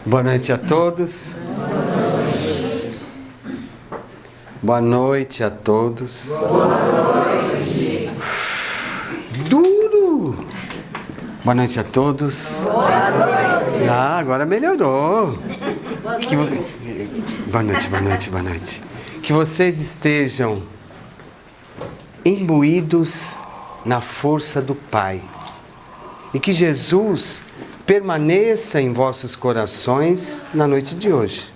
Boa noite a todos. Boa noite a todos. Boa noite. Duro. Boa noite a todos. Boa noite. Ah, agora melhorou. Boa noite, boa noite, boa noite. Que vocês estejam imbuídos na força do Pai. E que Jesus permaneça em vossos corações na noite de hoje.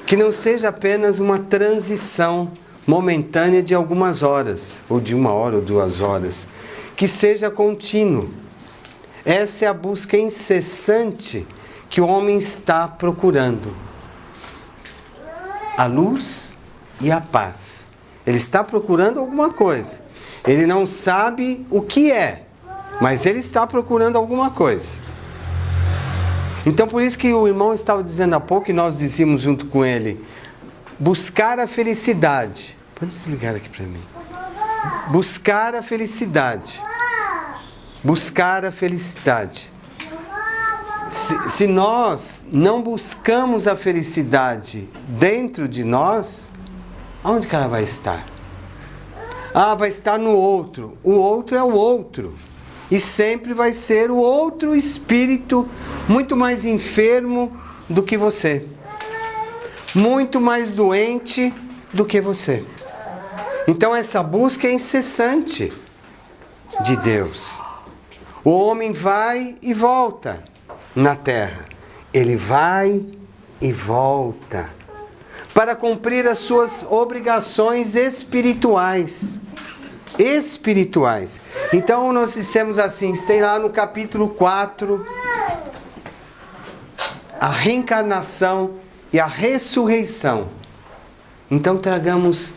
Que não seja apenas uma transição momentânea de algumas horas, ou de 1 hora ou 2 horas. Que seja contínuo. Essa é a busca incessante que o homem está procurando. A luz e a paz. Ele está procurando alguma coisa. Ele não sabe o que é, mas ele está procurando alguma coisa. Então por isso que o irmão estava dizendo há pouco, e nós dizíamos junto com ele, buscar a felicidade. Pode desligar aqui para mim. Buscar a felicidade. Buscar a felicidade. Se nós não buscamos a felicidade dentro de nós, onde que ela vai estar? Ah, vai estar no outro. O outro é o outro. E sempre vai ser o outro espírito muito mais enfermo do que você. Muito mais doente do que você. Então essa busca é incessante de Deus. O homem vai e volta na terra. Ele vai e volta para cumprir as suas obrigações espirituais. Espirituais. Então nós dissemos assim, tem lá no capítulo 4, a reencarnação e a ressurreição. Então tragamos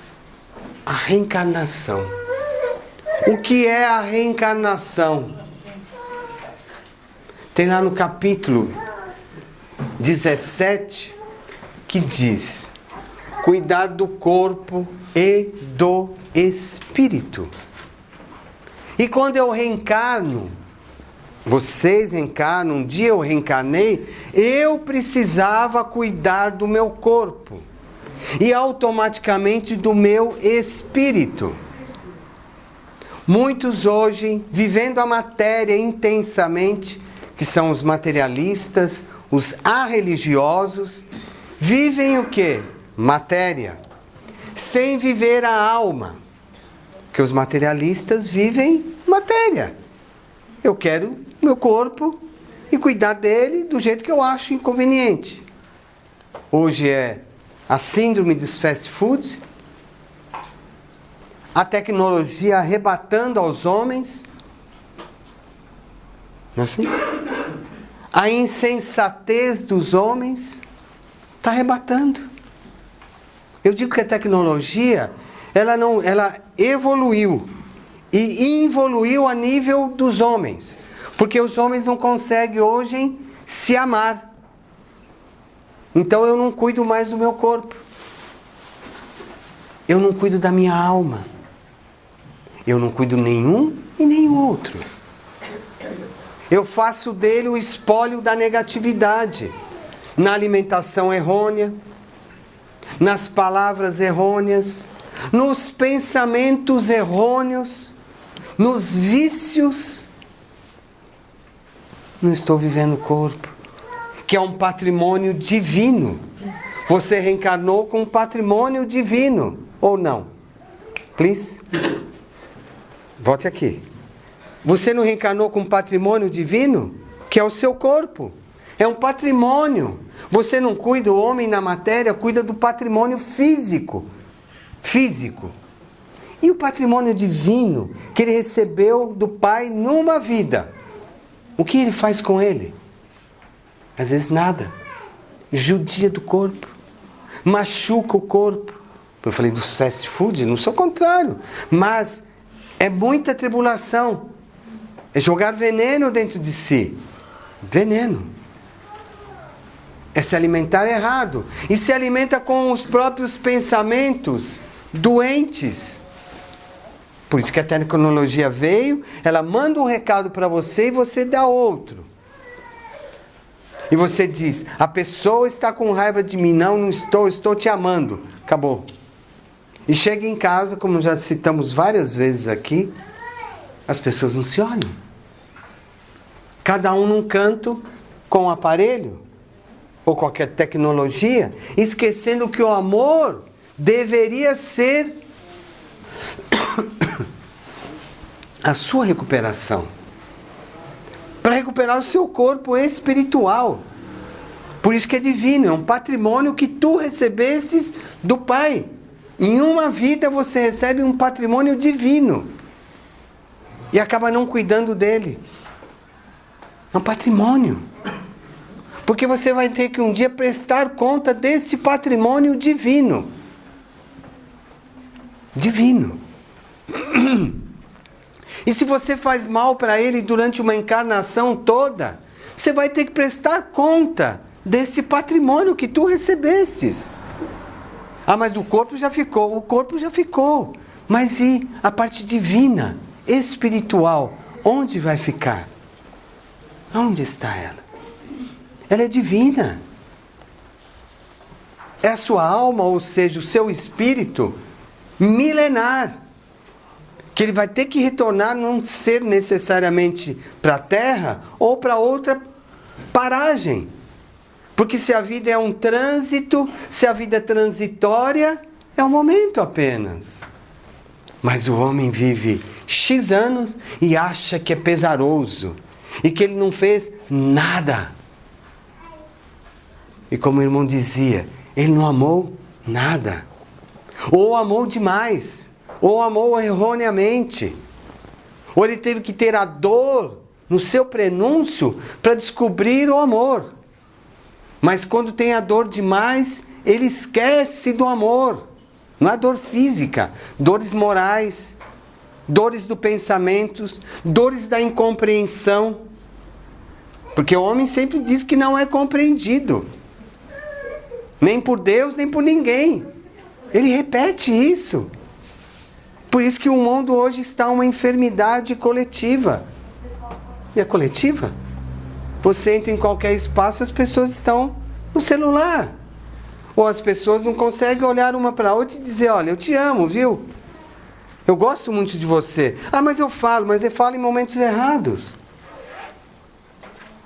a reencarnação. O que é a reencarnação? Tem lá no capítulo 17 que diz: cuidar do corpo e do espírito. E quando eu reencarno, vocês reencarnam, um dia eu reencarnei, eu precisava cuidar do meu corpo e automaticamente do meu espírito. Muitos hoje, vivendo a matéria intensamente, que são os materialistas, os arreligiosos, vivem o quê? Matéria. Sem viver a alma. Porque os materialistas vivem matéria. Eu quero meu corpo e cuidar dele do jeito que eu acho inconveniente. Hoje é a síndrome dos fast foods, a tecnologia arrebatando aos homens. Não é assim? A insensatez dos homens está arrebatando. Eu digo que a tecnologia, ela evoluiu e involuiu a nível dos homens. Porque os homens não conseguem hoje se amar. Então eu não cuido mais do meu corpo. Eu não cuido da minha alma. Eu não cuido nenhum e nem o outro. Eu faço dele o espólio da negatividade. Na alimentação errônea, nas palavras errôneas, nos pensamentos errôneos, nos vícios. Não estou vivendo o corpo, que é um patrimônio divino. Você reencarnou com um patrimônio divino, ou não? Please? Volte aqui. Você não reencarnou com um patrimônio divino? Que é o seu corpo. É um patrimônio. Você não cuida, o homem na matéria cuida do patrimônio físico. Físico. E o patrimônio divino que ele recebeu do Pai numa vida? O que ele faz com ele? Às vezes nada. Judia do corpo. Machuca o corpo. Eu falei dos fast food, não sou contrário. Mas é muita tribulação. É jogar veneno dentro de si. Veneno. É se alimentar errado. E se alimenta com os próprios pensamentos doentes. Por isso que a tecnologia veio, ela manda um recado para você e você dá outro. E você diz, a pessoa está com raiva de mim. Não estou te amando. Acabou. E chega em casa, como já citamos várias vezes aqui, as pessoas não se olham. Cada um num canto com um aparelho ou qualquer tecnologia, esquecendo que o amor deveria ser a sua recuperação. Para recuperar o seu corpo espiritual. Por isso que é divino, é um patrimônio que tu recebestes do Pai. Em uma vida você recebe um patrimônio divino. E acaba não cuidando dele. É um patrimônio. Porque você vai ter que um dia prestar conta desse patrimônio divino. Divino. E se você faz mal para ele durante uma encarnação toda, você vai ter que prestar conta desse patrimônio que tu recebestes. Ah, mas o corpo já ficou. O corpo já ficou. Mas e a parte divina, espiritual, onde vai ficar? Onde está ela? Ela é divina. É a sua alma, ou seja, o seu espírito milenar. Que ele vai ter que retornar, não ser necessariamente para a Terra ou para outra paragem. Porque se a vida é um trânsito, se a vida é transitória, é um momento apenas. Mas o homem vive X anos e acha que é pesaroso e que ele não fez nada. E como o irmão dizia, ele não amou nada. Ou amou demais. Ou amou erroneamente. Ou ele teve que ter a dor no seu prenúncio para descobrir o amor. Mas quando tem a dor demais, ele esquece do amor. Não é dor física, dores morais, dores do pensamento, dores da incompreensão. Porque o homem sempre diz que não é compreendido. Nem por Deus, nem por ninguém. Ele repete isso. Por isso que o mundo hoje está uma enfermidade coletiva. E a coletiva? Você entra em qualquer espaço, as pessoas estão no celular. Ou as pessoas não conseguem olhar uma para a outra e dizer, olha, eu te amo, viu? Eu gosto muito de você. Ah, mas eu falo em momentos errados.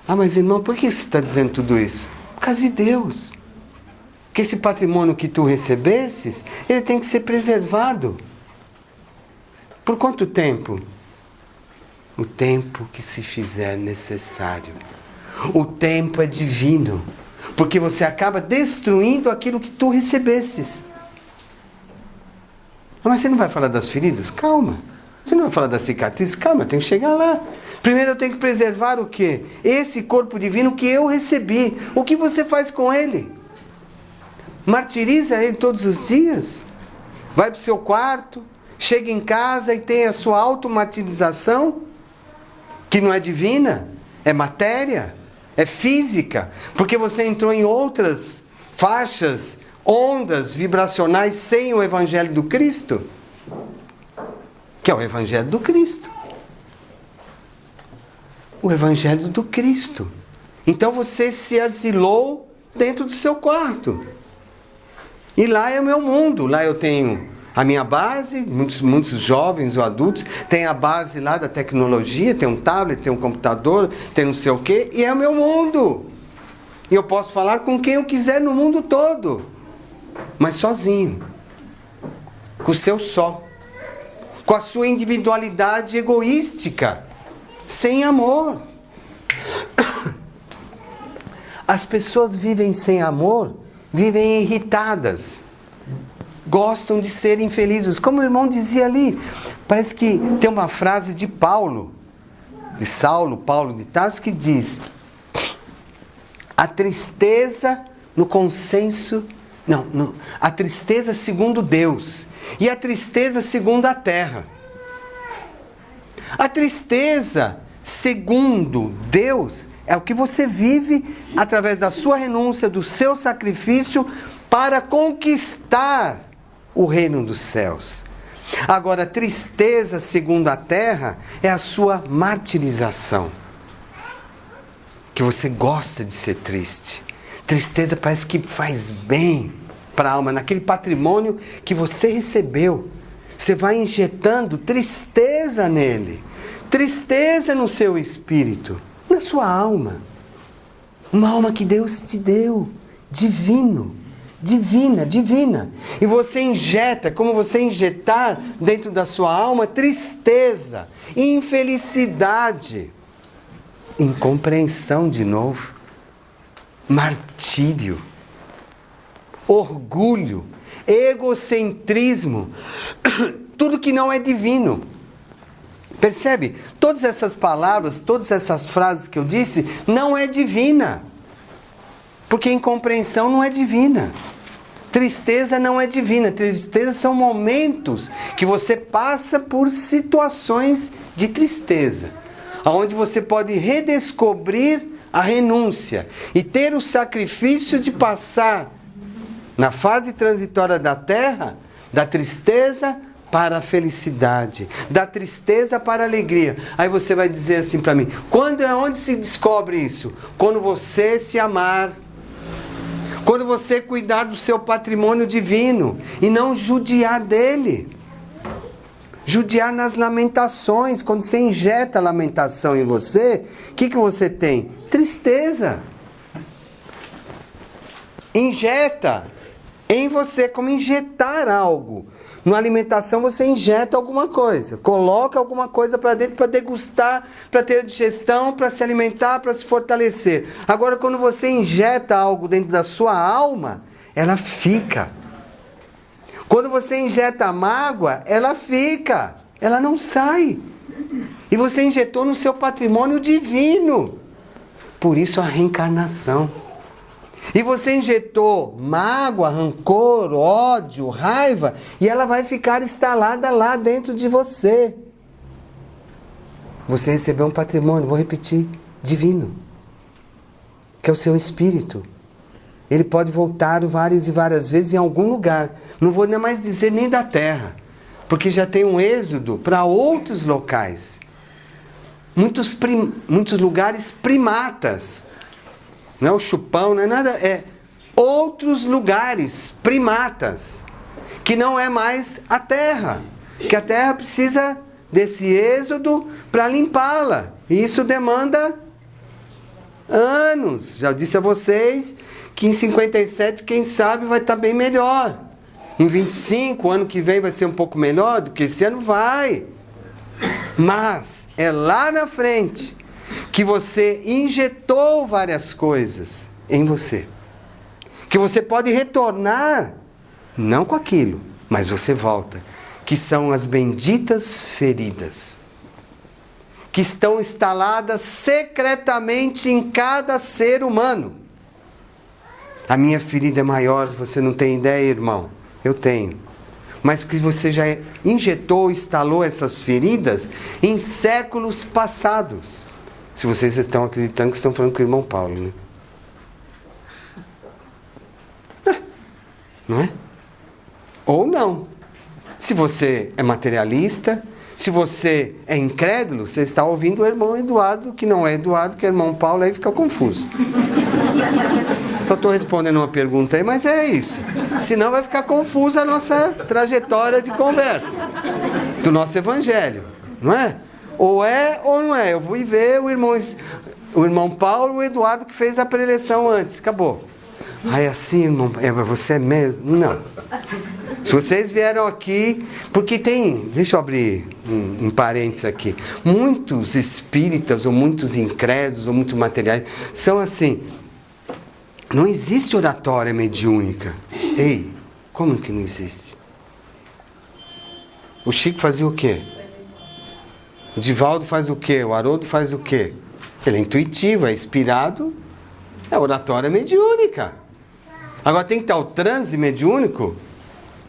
Ah, mas irmão, por que você está dizendo tudo isso? Por causa de Deus. Que esse patrimônio que tu recebesses, ele tem que ser preservado. Por quanto tempo? O tempo que se fizer necessário. O tempo é divino. Porque você acaba destruindo aquilo que tu recebesses. Mas você não vai falar das feridas? Calma. Você não vai falar das cicatrizes? Calma, eu tenho que chegar lá. Primeiro eu tenho que preservar o quê? Esse corpo divino que eu recebi. O que você faz com ele? Martiriza ele todos os dias? Vai para o seu quarto? Chega em casa e tem a sua automartirização? Que não é divina? É matéria? É física? Porque você entrou em outras faixas, ondas vibracionais sem o Evangelho do Cristo? Que é o Evangelho do Cristo. O Evangelho do Cristo. Então você se asilou dentro do seu quarto. E lá é o meu mundo. Lá eu tenho a minha base, muitos jovens ou adultos, tem a base lá da tecnologia, tem um tablet, tem um computador, tem não sei o quê, e é o meu mundo. E eu posso falar com quem eu quiser no mundo todo. Mas sozinho. Com o seu só. Com a sua individualidade egoística. Sem amor. As pessoas vivem sem amor, vivem irritadas. Gostam de ser infelizes. Como o irmão dizia ali, parece que tem uma frase de Paulo, de Saulo, Paulo de Tarso, que diz: a tristeza no consenso, a tristeza segundo Deus e a tristeza segundo a terra. A tristeza segundo Deus é o que você vive através da sua renúncia, do seu sacrifício para conquistar o reino dos céus. Agora, a tristeza segundo a terra é a sua martirização. que você gosta de ser triste. Tristeza parece que faz bem para a alma, naquele patrimônio que você recebeu. Você vai injetando tristeza nele, tristeza no seu espírito, na sua alma. Uma alma que Deus te deu, divina. E você injeta, como você injetar dentro da sua alma tristeza, infelicidade, incompreensão de novo, martírio, orgulho, egocentrismo, tudo que não é divino. Percebe? Todas essas palavras, todas essas frases que eu disse, não é divina. Porque incompreensão não é divina. Tristeza não é divina. Tristeza são momentos que você passa por situações de tristeza, onde você pode redescobrir a renúncia e ter o sacrifício de passar na fase transitória da terra, da tristeza para a felicidade, da tristeza para a alegria. Aí você vai dizer assim para mim, onde se descobre isso? Quando você se amar, quando você cuidar do seu patrimônio divino e não judiar dele. Judiar nas lamentações. Quando você injeta lamentação em você, o que você tem? Tristeza. Injeta em você, como injetar algo. Na alimentação você injeta alguma coisa, coloca alguma coisa para dentro para degustar, para ter digestão, para se alimentar, para se fortalecer. Agora, quando você injeta algo dentro da sua alma, ela fica. Quando você injeta a mágoa, ela fica, ela não sai. E você injetou no seu patrimônio divino. Por isso a reencarnação. E você injetou mágoa, rancor, ódio, raiva, e ela vai ficar instalada lá dentro de você. Você recebeu um patrimônio, vou repetir, divino, que é o seu espírito. Ele pode voltar várias e várias vezes em algum lugar. Não vou nem mais dizer nem da terra, porque já tem um êxodo para outros locais. Muitos lugares primatas. Não é o chupão, não é nada, é outros lugares, primatas, que não é mais a terra, que a terra precisa desse êxodo para limpá-la, e isso demanda anos. Já disse a vocês que em 57, quem sabe, vai estar bem melhor. Em 25, ano que vem vai ser um pouco melhor do que esse ano, vai. Mas é lá na frente que você injetou várias coisas em você, que você pode retornar, não com aquilo, mas você volta, que são as benditas feridas, que estão instaladas secretamente em cada ser humano. A minha ferida é maior, você não tem ideia, irmão, eu tenho. Mas porque você já injetou, instalou essas feridas em séculos passados. Se vocês estão acreditando que estão falando com o irmão Paulo, né? Não é? Ou não. Se você é materialista, se você é incrédulo, você está ouvindo o irmão Eduardo, que não é Eduardo, que é irmão Paulo, aí fica confuso. Só estou respondendo uma pergunta aí, mas é isso. Senão vai ficar confusa a nossa trajetória de conversa do nosso evangelho, não é? Ou é ou não é. Eu fui ver o irmão Paulo, o Eduardo que fez a preleção antes. Acabou. Aí assim, irmão, você é mesmo? Não. Se vocês vieram aqui, porque tem, deixa eu abrir um parênteses aqui, muitos espíritas, ou muitos incrédulos, ou muitos materiais, são assim, não existe oratória mediúnica. Ei, como que não existe? O Chico fazia o quê? O Divaldo faz o quê? O Haroldo faz o quê? Ele é intuitivo, é inspirado, é oratória mediúnica. Agora tem que estar o transe mediúnico.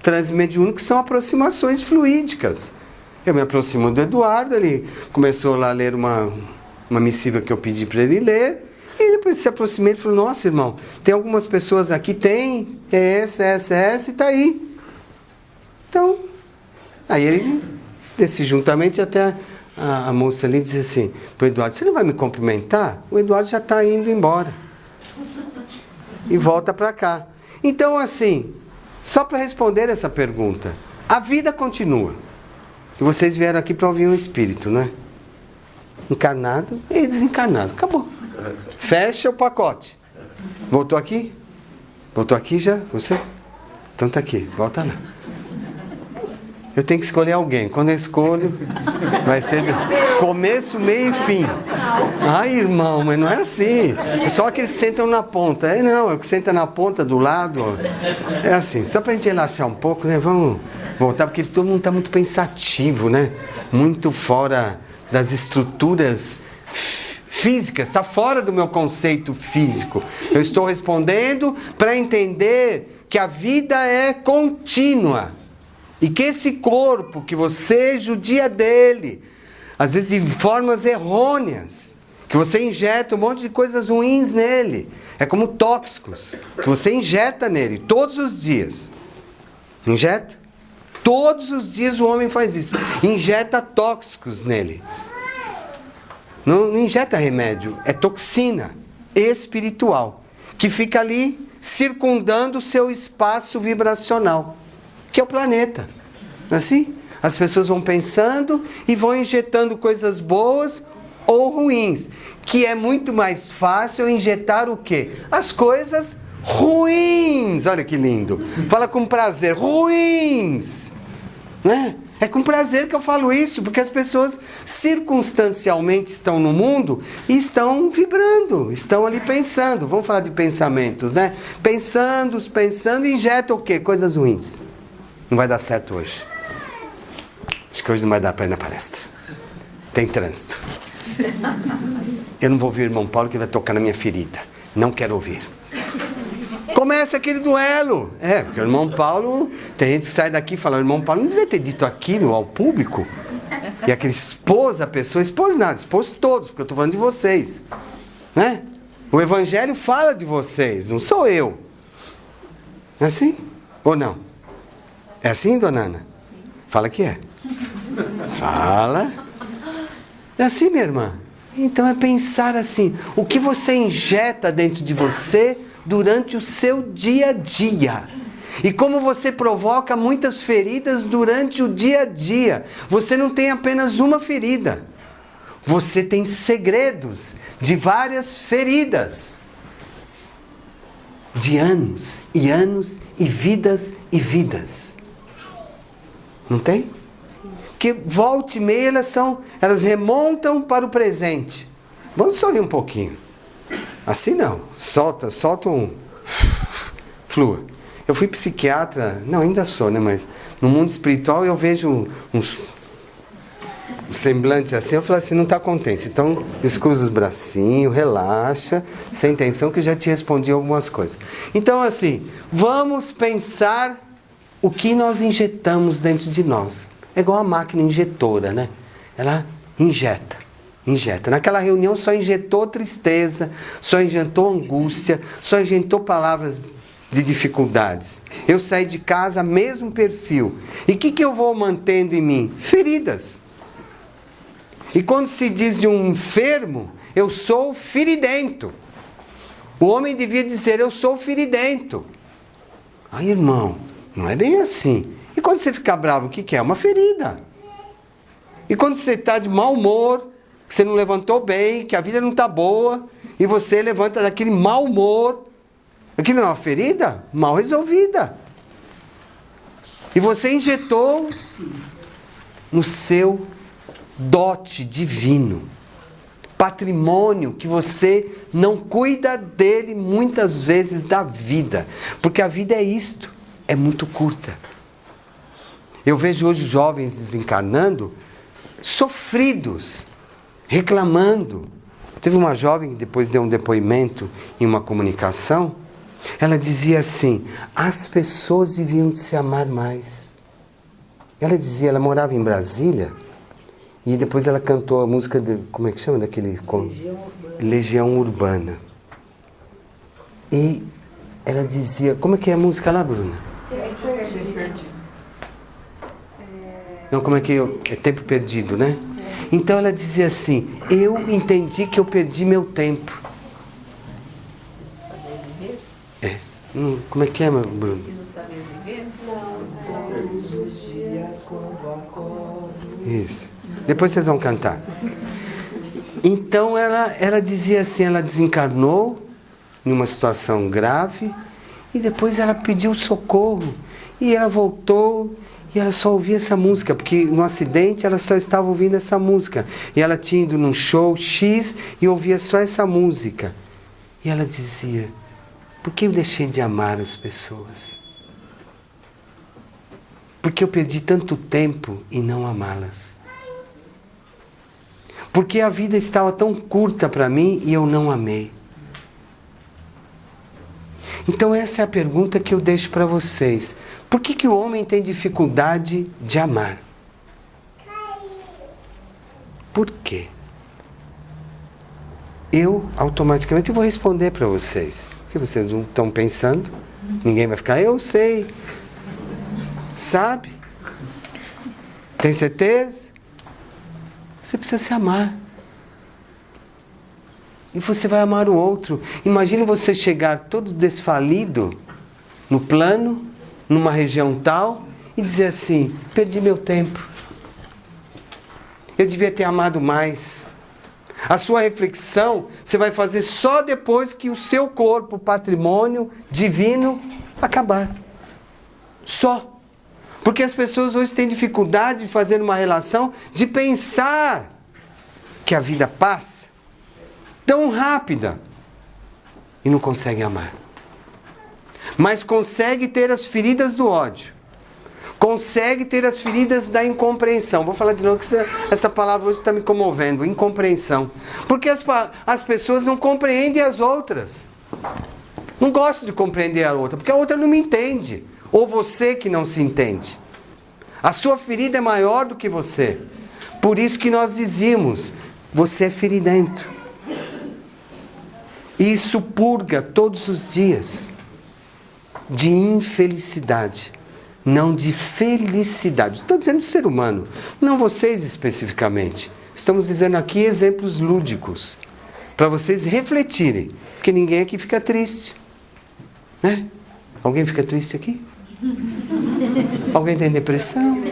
Transe mediúnico são aproximações fluídicas. Eu me aproximo do Eduardo, ele começou lá a ler uma missiva que eu pedi para ele ler, e depois se aproximei e falou, nossa irmão, tem algumas pessoas aqui, tem, é essa, e está aí. Então, aí ele desse juntamente até a moça ali disse assim para o Eduardo, você não vai me cumprimentar? O Eduardo já está indo embora. E volta para cá. Então assim, só para responder essa pergunta, a vida continua. E vocês vieram aqui para ouvir um espírito, não é? Encarnado e desencarnado. Acabou. Fecha o pacote. Voltou aqui? Voltou aqui já? Você? Então tá aqui. Volta lá. Eu tenho que escolher alguém. Quando eu escolho, vai ser começo, meio e fim. Ai, irmão, mas não é assim. É só que eles sentam na ponta. Não, é que senta na ponta do lado. É assim. Só pra gente relaxar um pouco, né? Vamos voltar, porque todo mundo tá muito pensativo, né? Muito fora das estruturas físicas. Está fora do meu conceito físico. Eu estou respondendo para entender que a vida é contínua. E que esse corpo, que você judia dele, às vezes de formas errôneas, que você injeta um monte de coisas ruins nele, é como tóxicos, que você injeta nele todos os dias. Injeta? Todos os dias o homem faz isso. Injeta tóxicos nele. Não injeta remédio, é toxina espiritual, que fica ali circundando o seu espaço vibracional, que é o planeta. Não é assim? As pessoas vão pensando e vão injetando coisas boas ou ruins, que é muito mais fácil injetar o quê? As coisas ruins. Olha que lindo. Fala com prazer. Ruins. Né? É com prazer que eu falo isso, porque as pessoas circunstancialmente estão no mundo e estão vibrando, estão ali pensando. Vamos falar de pensamentos, né? Pensando e injetam o quê? Coisas ruins. Não vai dar certo hoje. Acho que hoje não vai dar para ir na palestra. Tem trânsito. Eu não vou ouvir o irmão Paulo, que vai tocar na minha ferida. Não quero ouvir. Começa aquele duelo. Porque o irmão Paulo, tem gente que sai daqui e fala, o irmão Paulo não devia ter dito aquilo ao público. E aquele expôs a pessoa, expôs nada, expôs todos, porque eu estou falando de vocês. Né? O Evangelho fala de vocês, não sou eu. Não é assim? Ou não? É assim, dona Ana? Fala que é. Fala. É assim, minha irmã? Então é pensar assim, o que você injeta dentro de você durante o seu dia a dia. E como você provoca muitas feridas durante o dia a dia. Você não tem apenas uma ferida. Você tem segredos de várias feridas. De anos e anos e vidas e vidas. Não tem? Que volta e meia elas remontam para o presente. Vamos sorrir um pouquinho. Assim não. Solta um. Flua. Eu fui psiquiatra, não, ainda sou, né? Mas no mundo espiritual eu vejo um semblante assim, eu falo assim, não está contente. Então, descruza os bracinhos, relaxa, sem tensão, que eu já te respondi algumas coisas. Então, assim, vamos pensar o que nós injetamos dentro de nós. É igual a máquina injetora, né? Ela injeta. Naquela reunião só injetou tristeza, só injetou angústia, só injetou palavras de dificuldades. Eu saí de casa, mesmo perfil. E o que eu vou mantendo em mim? Feridas. E quando se diz de um enfermo, eu sou feridento. O homem devia dizer, eu sou feridento. Aí, irmão, não é bem assim. E quando você fica bravo, o que é? Uma ferida. E quando você está de mau humor, que você não levantou bem, que a vida não está boa, e você levanta daquele mau humor, aquilo não é uma ferida? Mal resolvida. E você injetou no seu dote divino, patrimônio que você não cuida dele muitas vezes da vida, porque a vida é isto, é muito curta. Eu vejo hoje jovens desencarnando, sofridos, reclamando. Teve uma jovem que depois deu um depoimento em uma comunicação, ela dizia assim, as pessoas deviam de se amar mais. Ela dizia, ela morava em Brasília, e depois ela cantou a música, como é que chama daquele? Legião Urbana. E ela dizia, como é que é a música lá, Bruna? Não, como é que é? Tempo Perdido, né? Então ela dizia assim: eu entendi que eu perdi meu tempo. Como é que é, Bruno? Preciso saber viver? Todos os dias quando acordo. Isso. Depois vocês vão cantar. Então ela dizia assim, ela desencarnou em uma situação grave e depois ela pediu socorro e ela voltou e ela só ouvia essa música, porque no acidente ela só estava ouvindo essa música e ela tinha ido num show X e ouvia só essa música e ela dizia: por que eu deixei de amar as pessoas? Porque eu perdi tanto tempo em não amá-las? Porque a vida estava tão curta para mim e eu não amei? Então essa é a pergunta que eu deixo para vocês. Por que o homem tem dificuldade de amar? Por quê? Eu automaticamente vou responder para vocês. Porque vocês não estão pensando. Ninguém vai ficar: eu sei. Sabe? Tem certeza? Você precisa se amar. E você vai amar o outro. Imagine você chegar todo desfalido no plano, numa região tal, e dizer assim: perdi meu tempo. Eu devia ter amado mais. A sua reflexão você vai fazer só depois que o seu corpo, patrimônio divino, acabar. Só. Porque as pessoas hoje têm dificuldade de fazer uma relação, de pensar que a vida passa tão rápida e não consegue amar. Mas consegue ter as feridas do ódio. Consegue ter as feridas da incompreensão. Vou falar de novo, que essa palavra hoje está me comovendo. Incompreensão. Porque as pessoas não compreendem as outras. Não gostam de compreender a outra, porque a outra não me entende. Ou você que não se entende. A sua ferida é maior do que você. Por isso que nós dizíamos: você é feridento. Isso purga todos os dias de infelicidade, não de felicidade. Estou dizendo do ser humano, não vocês especificamente. Estamos dizendo aqui exemplos lúdicos, para vocês refletirem, porque ninguém aqui fica triste. Né? Alguém fica triste aqui? Alguém tem depressão?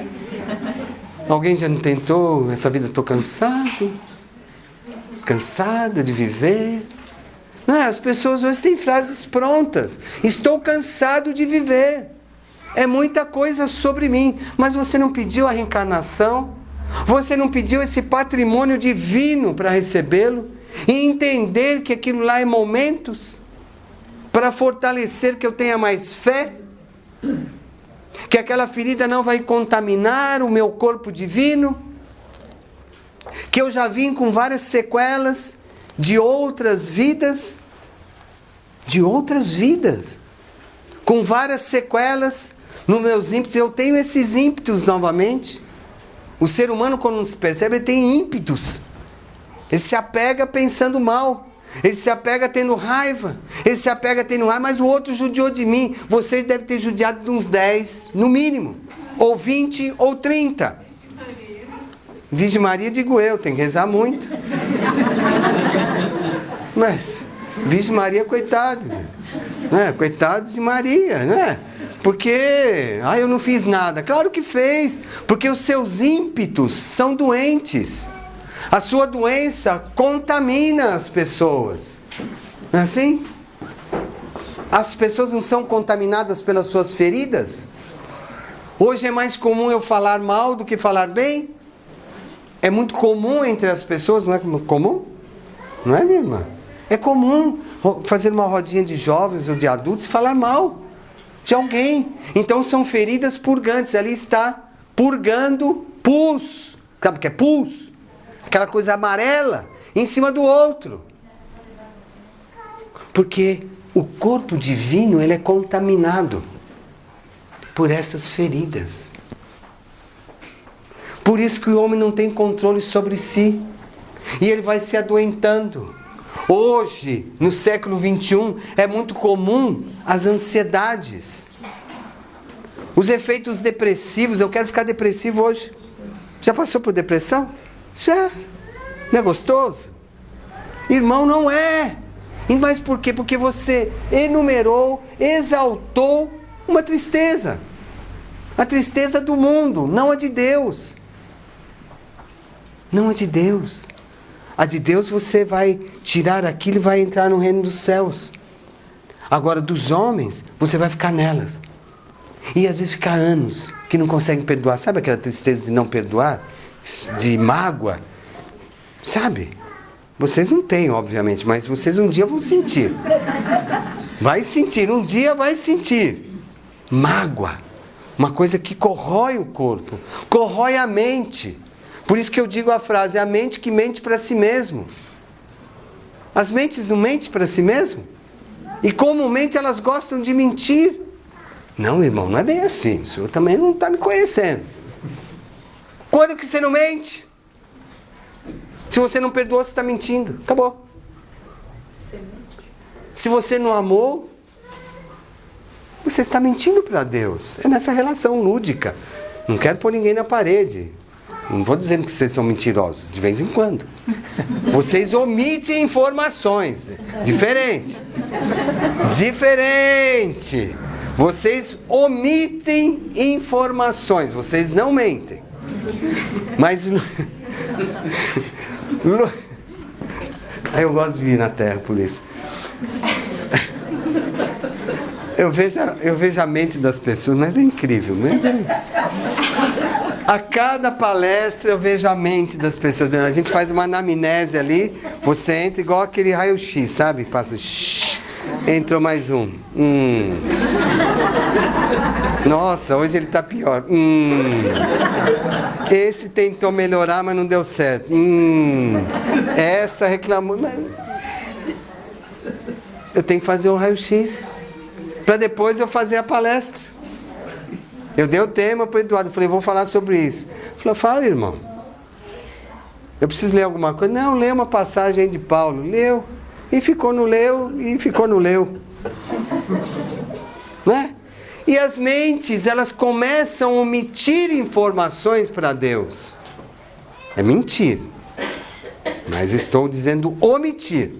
Alguém já não tentou? Essa vida estou cansado? Cansada de viver? Não é? As pessoas hoje têm frases prontas. Estou cansado de viver. É muita coisa sobre mim. Mas você não pediu a reencarnação? Você não pediu esse patrimônio divino para recebê-lo? E entender que aquilo lá é momentos? Para fortalecer que eu tenha mais fé? Que aquela ferida não vai contaminar o meu corpo divino? Que eu já vim com várias sequelas de outras vidas? De outras vidas. Com várias sequelas nos meus ímpetos. Eu tenho esses ímpetos novamente. O ser humano, quando não se percebe, ele tem ímpetos. Ele se apega pensando mal. Ele se apega tendo raiva. Ele se apega tendo raiva, mas o outro judiou de mim. Você deve ter judiado de uns 10, no mínimo. Ou 20, ou 30. Virgem Maria, digo eu, tem que rezar muito. Mas, Virgem Maria, coitada. Né? Coitado de Maria, né? Porque, eu não fiz nada. Claro que fez. Porque os seus ímpetos são doentes. A sua doença contamina as pessoas. Não é assim? As pessoas não são contaminadas pelas suas feridas? Hoje é mais comum eu falar mal do que falar bem? É muito comum entre as pessoas, não é comum? Não é, minha irmã? É comum fazer uma rodinha de jovens ou de adultos e falar mal de alguém. Então são feridas purgantes. Ali está purgando pus. Sabe o que é pus? Aquela coisa amarela em cima do outro. Porque o corpo divino, ele é contaminado por essas feridas. Por isso que o homem não tem controle sobre si. E ele vai se adoentando. Hoje, no século XXI, é muito comum as ansiedades. Os efeitos depressivos. Eu quero ficar depressivo hoje. Já passou por depressão? Já. Não é gostoso? Irmão, não é. Mas por quê? Porque você enumerou, exaltou uma tristeza. A tristeza do mundo, não a de Deus. Não a de Deus. A de Deus você vai tirar aquilo e vai entrar no reino dos céus. Agora, dos homens, você vai ficar nelas. E às vezes fica anos que não conseguem perdoar. Sabe aquela tristeza de não perdoar? De mágoa? Sabe? Vocês não têm, obviamente, mas vocês um dia vão sentir. Vai sentir, um dia vai sentir. Mágoa. Uma coisa que corrói o corpo, corrói a mente. Por isso que eu digo a frase, a mente que mente para si mesmo. As mentes não mentem para si mesmo? E comumente elas gostam de mentir. Não, irmão, não é bem assim. O senhor também não está me conhecendo. Quando que você não mente? Se você não perdoou, você está mentindo. Acabou. Se você não amou, você está mentindo para Deus. É nessa relação lúdica. Não quero pôr ninguém na parede. Não vou dizendo que vocês são mentirosos, de vez em quando. Vocês omitem informações. Diferente. Diferente. Vocês omitem informações. Vocês não mentem. Mas... Aí eu gosto de vir na terra por isso. Eu vejo a mente das pessoas, mas é incrível. Mas é... A cada palestra eu vejo a mente das pessoas. A gente faz uma anamnese ali, você entra igual aquele raio-x, sabe? Passa, entrou mais um. Nossa, hoje ele está pior. Esse tentou melhorar, mas não deu certo. Essa reclamou. Mas... Eu tenho que fazer um raio-x para depois eu fazer a palestra. Eu dei o tema para o Eduardo, falei, vou falar sobre isso. Ele falou, fala, irmão. Eu preciso ler alguma coisa? Não, lê uma passagem aí de Paulo. Leu. E ficou no leu, e ficou no leu. Né? E as mentes, elas começam a omitir informações para Deus. É mentir. Mas estou dizendo omitir.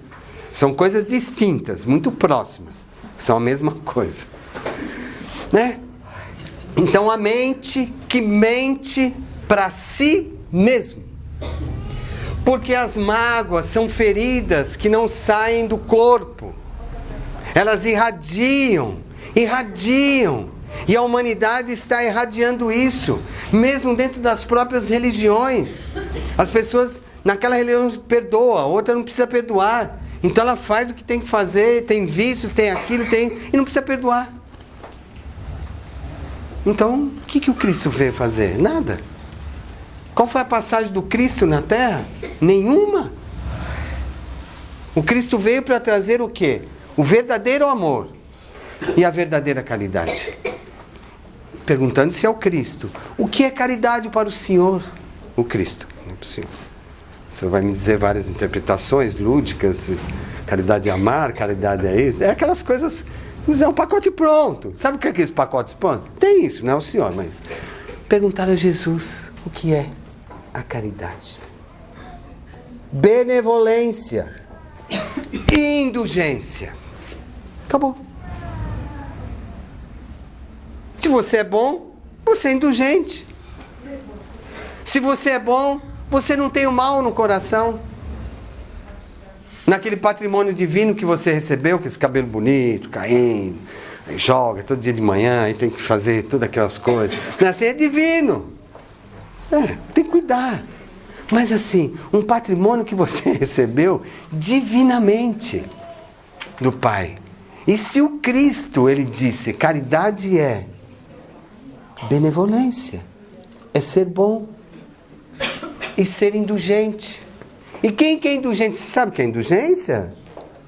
São coisas distintas, muito próximas. São a mesma coisa. Né? Então a mente que mente para si mesmo. Porque as mágoas são feridas que não saem do corpo. Elas irradiam. E a humanidade está irradiando isso. Mesmo dentro das próprias religiões. As pessoas naquela religião perdoam, a outra não precisa perdoar. Então ela faz o que tem que fazer, tem vícios, tem aquilo, e não precisa perdoar. Então, o que o Cristo veio fazer? Nada. Qual foi a passagem do Cristo na Terra? Nenhuma. O Cristo veio para trazer o quê? O verdadeiro amor e a verdadeira caridade. Perguntando se é o Cristo. O que é caridade para o Senhor? O Cristo. Não é para o Senhor. Você vai me dizer várias interpretações lúdicas. Caridade é amar, caridade é isso. É aquelas coisas... É um pacote pronto. Sabe o que é aqueles pacotes prontos? Tem isso, não é o Senhor, mas... Perguntaram a Jesus o que é a caridade. Benevolência. Indulgência. Acabou. Se você é bom, você é indulgente. Se você é bom, você não tem o mal no coração. Naquele patrimônio divino que você recebeu, com esse cabelo bonito, caindo, aí joga todo dia de manhã, aí tem que fazer todas aquelas coisas. Mas assim, é divino. Tem que cuidar. Mas assim, um patrimônio que você recebeu divinamente do Pai. E se o Cristo, ele disse, caridade é benevolência, é ser bom e ser indulgente. E quem que é indulgente? Você sabe o que é indulgência?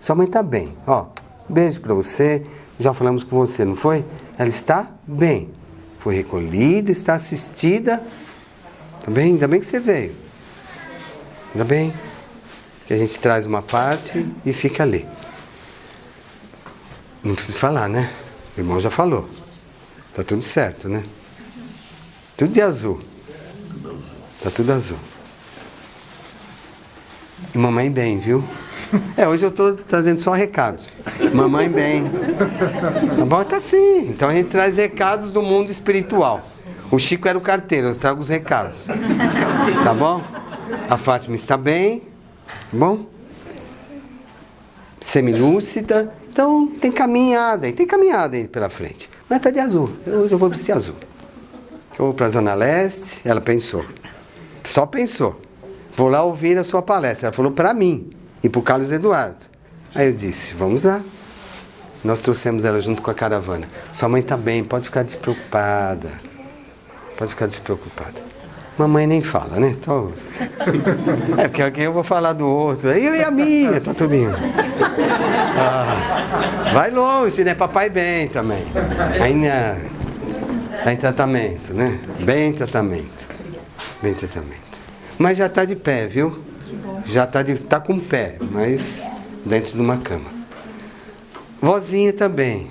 Sua mãe está bem. Ó, beijo para você. Já falamos com você, não foi? Ela está bem. Foi recolhida, está assistida. Tá bem? Ainda bem que você veio. Ainda bem que a gente traz uma parte e fica ali. Não preciso falar, né? O irmão já falou. Tá tudo certo, né? Tudo de azul. Tá tudo azul. Mamãe bem, viu? Hoje eu estou trazendo só recados. Mamãe bem. Tá bom? Tá sim. Então a gente traz recados do mundo espiritual. O Chico era o carteiro, eu trago os recados. Tá bom? A Fátima está bem. Tá bom? Semilúcida. Então tem caminhada aí pela frente. Mas tá de azul. Hoje eu vou vestir azul. Eu vou para a Zona Leste. Ela pensou. Só pensou. Vou lá ouvir a sua palestra. Ela falou para mim e para o Carlos Eduardo. Aí eu disse, vamos lá. Nós trouxemos ela junto com a caravana. Sua mãe está bem, pode ficar despreocupada. Pode ficar despreocupada. Mamãe nem fala, né? Então, porque aqui eu vou falar do outro. Eu e a minha, tá tudo indo. Vai longe, né? Papai bem também. Ainda está em tratamento, né? Bem tratamento. Bem tratamento. Mas já está de pé, viu? Já tá com pé, mas dentro de uma cama. Vozinha também.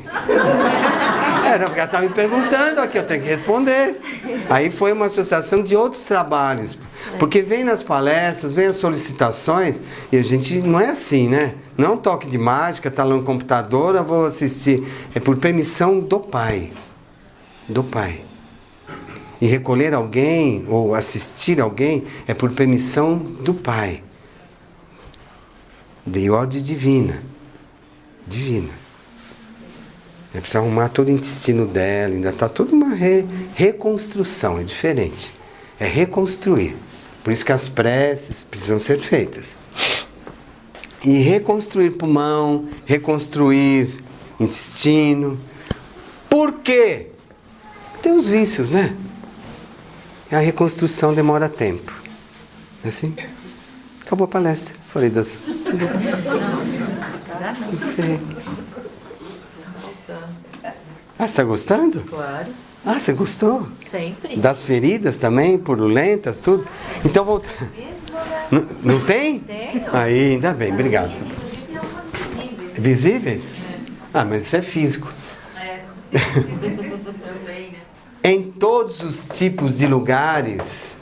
Não, porque ela estava me perguntando aqui, eu tenho que responder. Aí foi uma associação de outros trabalhos. Porque vem nas palestras, vem as solicitações, e a gente não é assim, né? Não é um toque de mágica, tá lá no computador, eu vou assistir. É por permissão do Pai. Do Pai. E recolher alguém, ou assistir alguém, é por permissão do Pai. De ordem divina. Divina. É preciso arrumar todo o intestino dela, ainda está toda uma reconstrução, é diferente. É reconstruir. Por isso que as preces precisam ser feitas. E reconstruir pulmão, reconstruir intestino. Por quê? Tem os vícios, né? A reconstrução demora tempo. É assim? Acabou a palestra. Falei das... Não sei. Você está gostando? Claro. Você gostou? Sempre. Das feridas também, purulentas, tudo? Então, voltar. Não tem? Tenho. Aí, ainda bem, obrigado. Visíveis? Mas isso é físico. Também, né? Em todos os tipos de lugares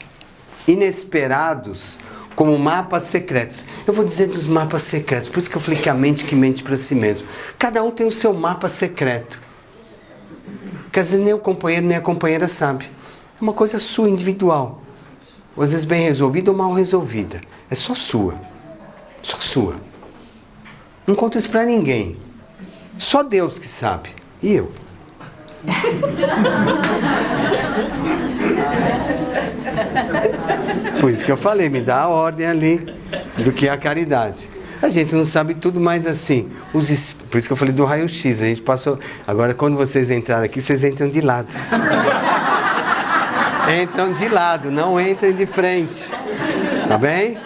inesperados, como mapas secretos. Eu vou dizer dos mapas secretos, por isso que eu falei que a mente que mente para si mesmo. Cada um tem o seu mapa secreto. Que às vezes nem o companheiro nem a companheira sabe. É uma coisa sua, individual. Ou às vezes bem resolvida ou mal resolvida. É só sua. Só sua. Não conta isso para ninguém. Só Deus que sabe. E eu? Por isso que eu falei, me dá a ordem ali do que é a caridade. A gente não sabe tudo, mas assim, por isso que eu falei do raio-x, a gente passou... Agora, quando vocês entrarem aqui, vocês entram de lado. Entram de lado, não entrem de frente. Tá bem?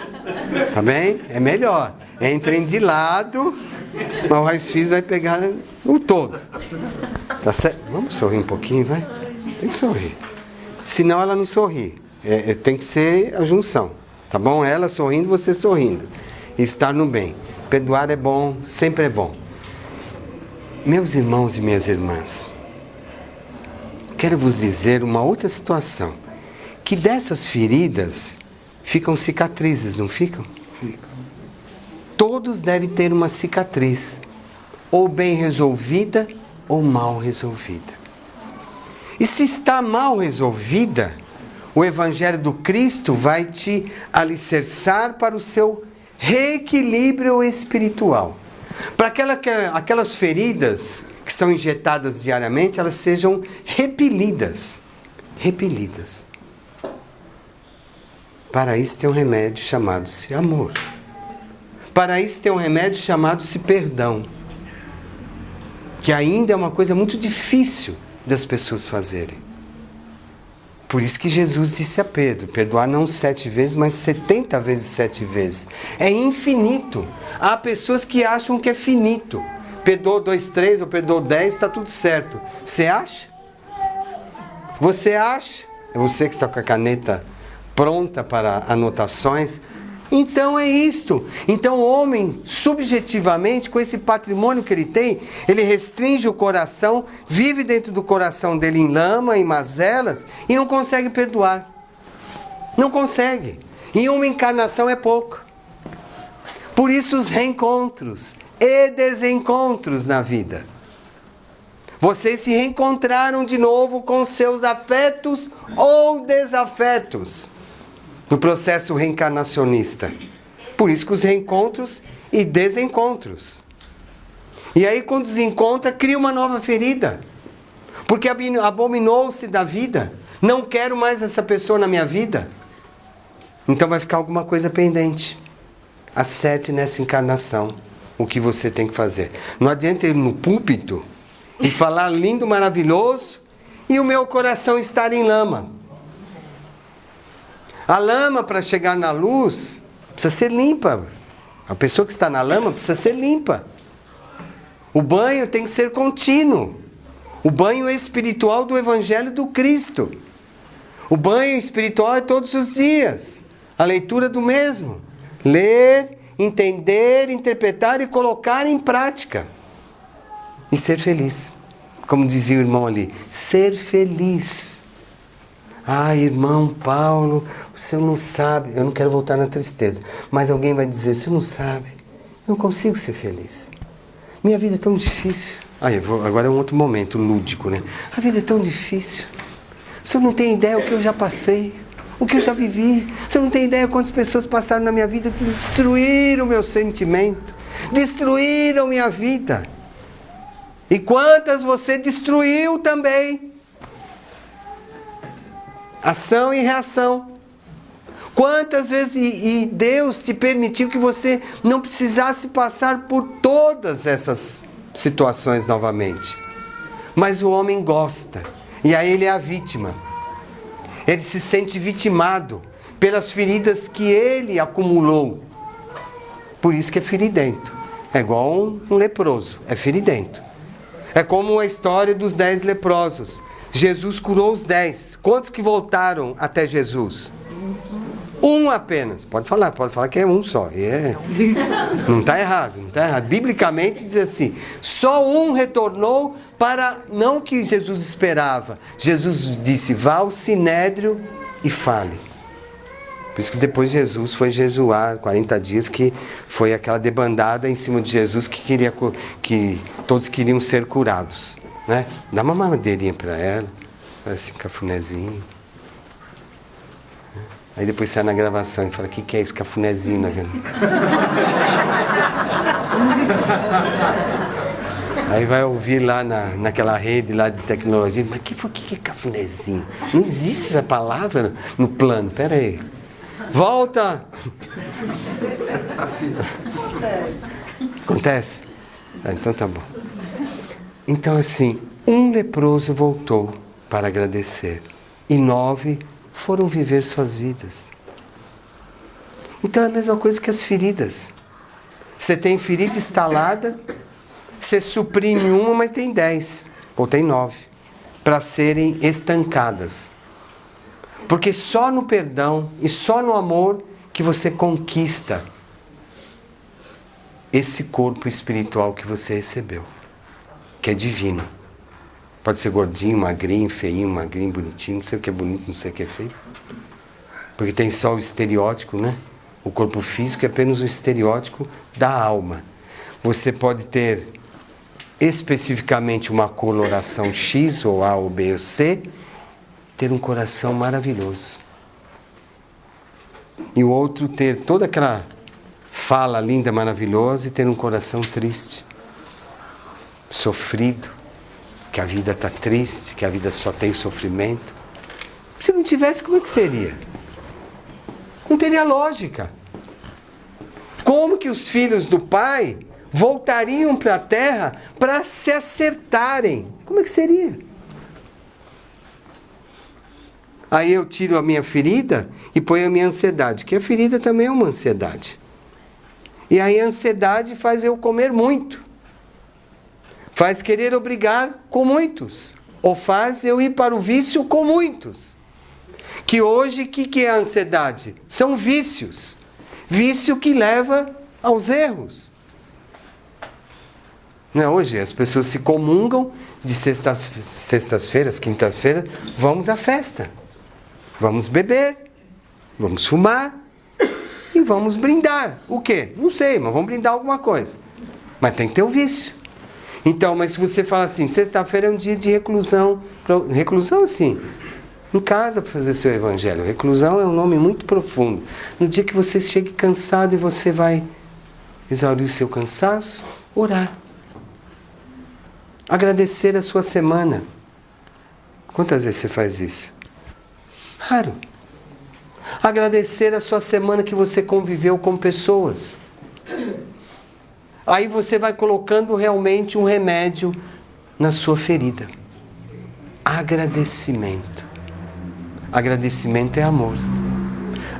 Tá bem? É melhor. Entrem de lado, mas o raio-x vai pegar o todo. Tá certo? Vamos sorrir um pouquinho, vai? Tem que sorrir. Senão ela não sorri. Tem que ser a junção. Tá bom? Ela sorrindo, você sorrindo. E estar no bem. Perdoar é bom, sempre é bom. Meus irmãos e minhas irmãs, quero vos dizer uma outra situação. Que dessas feridas ficam cicatrizes, não ficam? Ficam. Todos devem ter uma cicatriz. Ou bem resolvida, ou mal resolvida. E se está mal resolvida, o Evangelho do Cristo vai te alicerçar para o seu reequilíbrio espiritual. Para aquelas feridas que são injetadas diariamente, elas sejam repelidas. Repelidas. Para isso tem um remédio chamado-se amor. Para isso tem um remédio chamado-se perdão. Que ainda é uma coisa muito difícil das pessoas fazerem. Por isso que Jesus disse a Pedro, perdoar não 7 vezes, mas 70 vezes 7 vezes. É infinito. Há pessoas que acham que é finito. Perdoou 2, 3 ou perdoou 10, está tudo certo. Você acha? Você acha? É você que está com a caneta pronta para anotações? Então é isto. Então o homem, subjetivamente, com esse patrimônio que ele tem, ele restringe o coração, vive dentro do coração dele em lama, em mazelas, e não consegue perdoar. Não consegue. Em uma encarnação é pouco. Por isso os reencontros e desencontros na vida. Vocês se reencontraram de novo com seus afetos ou desafetos no processo reencarnacionista. Por isso que os reencontros e desencontros. E aí quando desencontra, cria uma nova ferida. Porque abominou-se da vida. Não quero mais essa pessoa na minha vida. Então vai ficar alguma coisa pendente. Acerte nessa encarnação o que você tem que fazer. Não adianta ir no púlpito e falar lindo, maravilhoso, e o meu coração estar em lama. A lama, para chegar na luz, precisa ser limpa. A pessoa que está na lama precisa ser limpa. O banho tem que ser contínuo. O banho espiritual do Evangelho do Cristo. O banho espiritual é todos os dias. A leitura do mesmo. Ler, entender, interpretar e colocar em prática. E ser feliz. Como dizia o irmão ali, ser feliz. Ah, irmão Paulo, o senhor não sabe. Eu não quero voltar na tristeza. Mas alguém vai dizer, você não sabe. Eu não consigo ser feliz. Minha vida é tão difícil. Agora é um outro momento lúdico, né? A vida é tão difícil. O senhor não tem ideia o que eu já passei. O que eu já vivi. O senhor não tem ideia quantas pessoas passaram na minha vida que destruíram o meu sentimento. Destruíram minha vida. E quantas você destruiu também. Ação e reação. Quantas vezes e Deus te permitiu que você não precisasse passar por todas essas situações novamente. Mas o homem gosta. E aí ele é a vítima. Ele se sente vitimado pelas feridas que ele acumulou. Por isso que é feridento. É igual um leproso. É feridento. É como a história dos 10 leprosos. Jesus curou os 10. Quantos que voltaram até Jesus? Um apenas. Pode falar que é um só. Não está errado, não está errado. Biblicamente diz assim, só um retornou para não o que Jesus esperava. Jesus disse, vá ao Sinédrio e fale. Por isso que depois Jesus foi jejuar 40 dias, que foi aquela debandada em cima de Jesus que todos queriam ser curados. Né? Dá uma mamadeirinha para ela, assim, cafunézinho. Aí depois sai na gravação e fala, o que é isso, cafunézinho? Né? Aí vai ouvir lá naquela rede lá de tecnologia, mas o que é cafunézinho? Não existe essa palavra no plano, pera aí. Volta! Acontece? Então tá bom. Então assim, um leproso voltou para agradecer e 9 foram viver suas vidas. Então é a mesma coisa que as feridas. Você tem ferida instalada, você suprime uma, mas tem 10 ou tem 9 para serem estancadas. Porque só no perdão e só no amor que você conquista esse corpo espiritual que você recebeu, que é divino. Pode ser gordinho, magrinho, feinho, magrinho, bonitinho, não sei o que é bonito, não sei o que é feio. Porque tem só o estereótipo, né? O corpo físico é apenas o estereótipo da alma. Você pode ter especificamente uma coloração X, ou A, ou B, ou C, ter um coração maravilhoso. E o outro ter toda aquela fala linda, maravilhosa, e ter um coração triste, sofrido, que a vida está triste, que a vida só tem sofrimento. Se não tivesse, como é que seria? Não teria lógica. Como que os filhos do Pai voltariam para a Terra para se acertarem? Como é que seria? Aí eu tiro a minha ferida e ponho a minha ansiedade, que a ferida também é uma ansiedade. E aí a ansiedade faz eu comer muito. Faz querer obrigar com muitos. Ou faz eu ir para o vício com muitos. Que hoje, o que é a ansiedade? São vícios. Vício que leva aos erros. Não é? Hoje as pessoas se comungam de sextas-feiras, quintas-feiras, vamos à festa. Vamos beber, vamos fumar. E vamos brindar. O quê? Não sei, mas vamos brindar alguma coisa. Mas tem que ter o vício. Então, mas se você fala assim, sexta-feira é um dia de reclusão. Reclusão, assim, em casa para fazer seu evangelho. Reclusão é um nome muito profundo. No dia que você chegue cansado e você vai exaurir o seu cansaço, orar. Agradecer a sua semana. Quantas vezes você faz isso? Raro. Agradecer a sua semana que você conviveu com pessoas. Aí você vai colocando realmente um remédio na sua ferida. Agradecimento. Agradecimento é amor.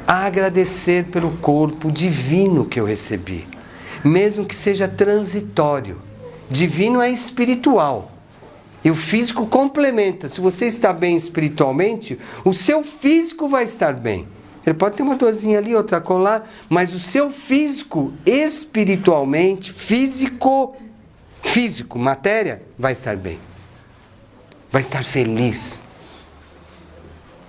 Agradecer pelo corpo divino que eu recebi. Mesmo que seja transitório. Divino é espiritual. E o físico complementa. Se você está bem espiritualmente, o seu físico vai estar bem. Ele pode ter uma dorzinha ali, outra colar, mas o seu físico, espiritualmente, físico, matéria, vai estar bem. Vai estar feliz.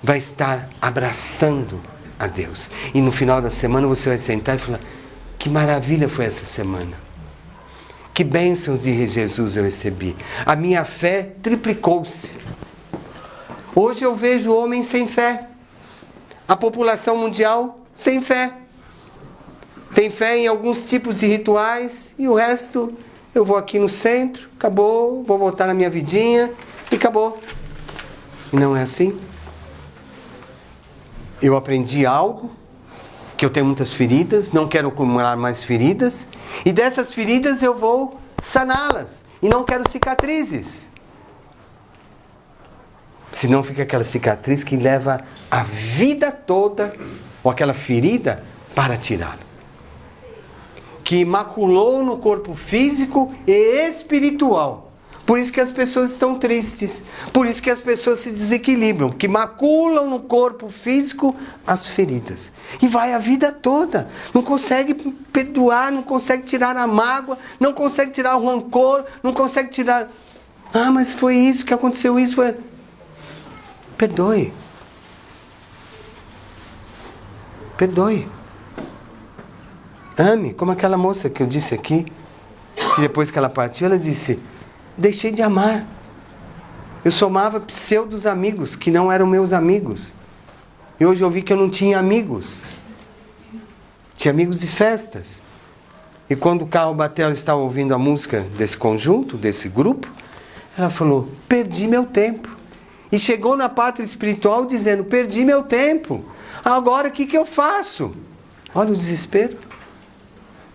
Vai estar abraçando a Deus. E no final da semana você vai sentar e falar, que maravilha foi essa semana. Que bênçãos de Jesus eu recebi. A minha fé triplicou-se. Hoje eu vejo homens sem fé. A população mundial sem fé. Tem fé em alguns tipos de rituais e o resto eu vou aqui no centro, acabou, vou voltar na minha vidinha e acabou. Não é assim? Eu aprendi algo, que eu tenho muitas feridas, não quero acumular mais feridas, e dessas feridas eu vou saná-las, e não quero cicatrizes. Senão fica aquela cicatriz que leva a vida toda, ou aquela ferida, para tirá-la. Que maculou no corpo físico e espiritual. Por isso que as pessoas estão tristes. Por isso que as pessoas se desequilibram. Que maculam no corpo físico as feridas. E vai a vida toda. Não consegue perdoar, não consegue tirar a mágoa, não consegue tirar o rancor, não consegue tirar... Ah, mas foi isso que aconteceu, isso foi... Perdoe. Perdoe. Ame, como aquela moça que eu disse aqui. E depois que ela partiu, ela disse... Deixei de amar. Eu somava pseudos amigos que não eram meus amigos. E hoje eu vi que eu não tinha amigos. Tinha amigos de festas. E quando o carro bateu, ela estava ouvindo a música desse conjunto, desse grupo. Ela falou, perdi meu tempo. E chegou na pátria espiritual dizendo, perdi meu tempo. Agora o que eu faço? Olha o desespero.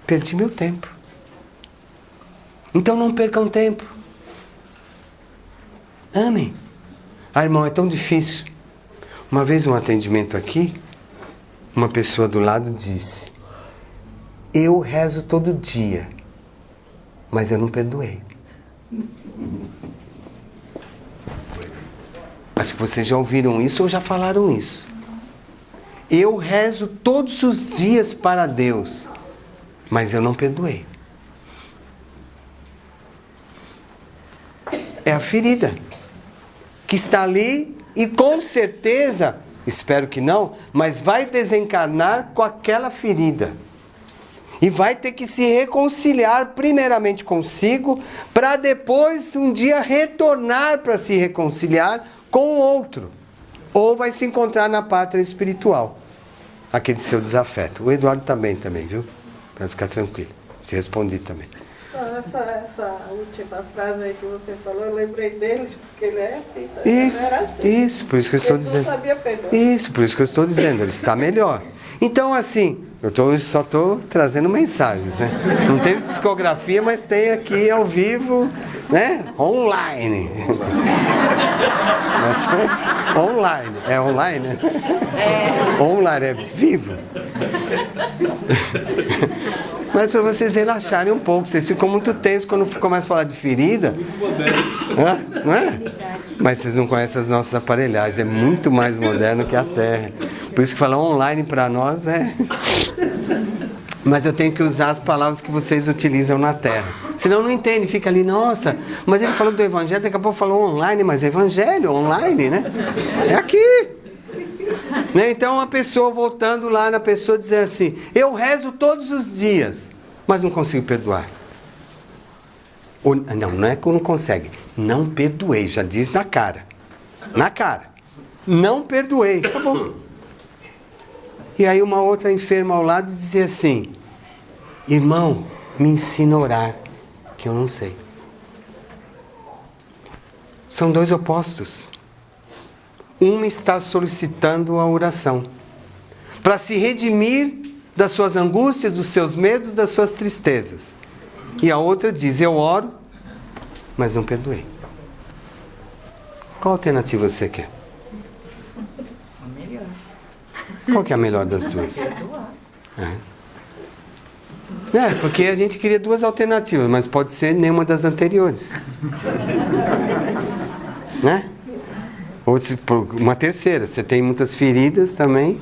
Perdi meu tempo. Então não percam tempo. Amém. Ah, irmão, é tão difícil. Uma vez um atendimento aqui, uma pessoa do lado disse, eu rezo todo dia, mas eu não perdoei. Acho que vocês já ouviram isso ou já falaram isso. Eu rezo todos os dias para Deus, mas eu não perdoei. É a ferida que está ali e com certeza, espero que não, mas vai desencarnar com aquela ferida. E vai ter que se reconciliar primeiramente consigo, para depois um dia retornar para se reconciliar com o outro. Ou vai se encontrar na pátria espiritual. Aquele seu desafeto. O Eduardo também, viu? Para ficar tranquilo. Te respondi também. Essa última frase aí que você falou, eu lembrei deles, porque ele é assim. Isso, por isso que eu estou dizendo. Não sabia perdoar. Isso, por isso que eu estou dizendo, ele está melhor. Então, assim, só estou trazendo mensagens, né? Não teve psicografia, mas tem aqui ao vivo, né? Online. Online. É online, né? É. Online, é vivo. Mas para vocês relaxarem um pouco, vocês ficam muito tensos quando começam a falar de ferida. Muito moderno. Não é? Mas vocês não conhecem as nossas aparelhagens, é muito mais moderno que a Terra. Por isso que falar online para nós é... Mas eu tenho que usar as palavras que vocês utilizam na Terra. Senão não entende, fica ali, nossa, mas ele falou do Evangelho, daqui a pouco falou online, mas Evangelho, online, né? É aqui. Né? Então a pessoa voltando lá na pessoa dizer assim, eu rezo todos os dias, mas não consigo perdoar. Ou, não é que não consegue, não perdoei, já diz na cara. Na cara. Não perdoei, tá bom. E aí uma outra enferma ao lado dizia assim, irmão, me ensina a orar, que eu não sei. São dois opostos. Uma está solicitando a oração para se redimir das suas angústias, dos seus medos, das suas tristezas. E a outra diz, eu oro, mas não perdoei. Qual alternativa você quer? A melhor. Qual que é a melhor das duas? Porque a gente queria duas alternativas, mas pode ser nenhuma das anteriores. Né? Ou uma terceira, você tem muitas feridas também.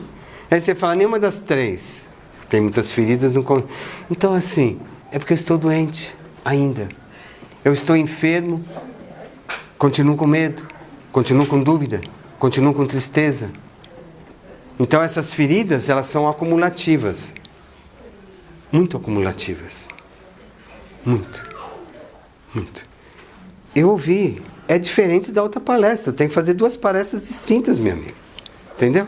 Aí você fala, nenhuma das três. Tem muitas feridas. Então assim, é porque eu estou doente ainda. Eu estou enfermo, continuo com medo, continuo com dúvida, continuo com tristeza. Então essas feridas, elas são acumulativas. Muito acumulativas. Muito. Muito. Eu ouvi, é diferente da outra palestra. Eu tenho que fazer duas palestras distintas, minha amiga. Entendeu?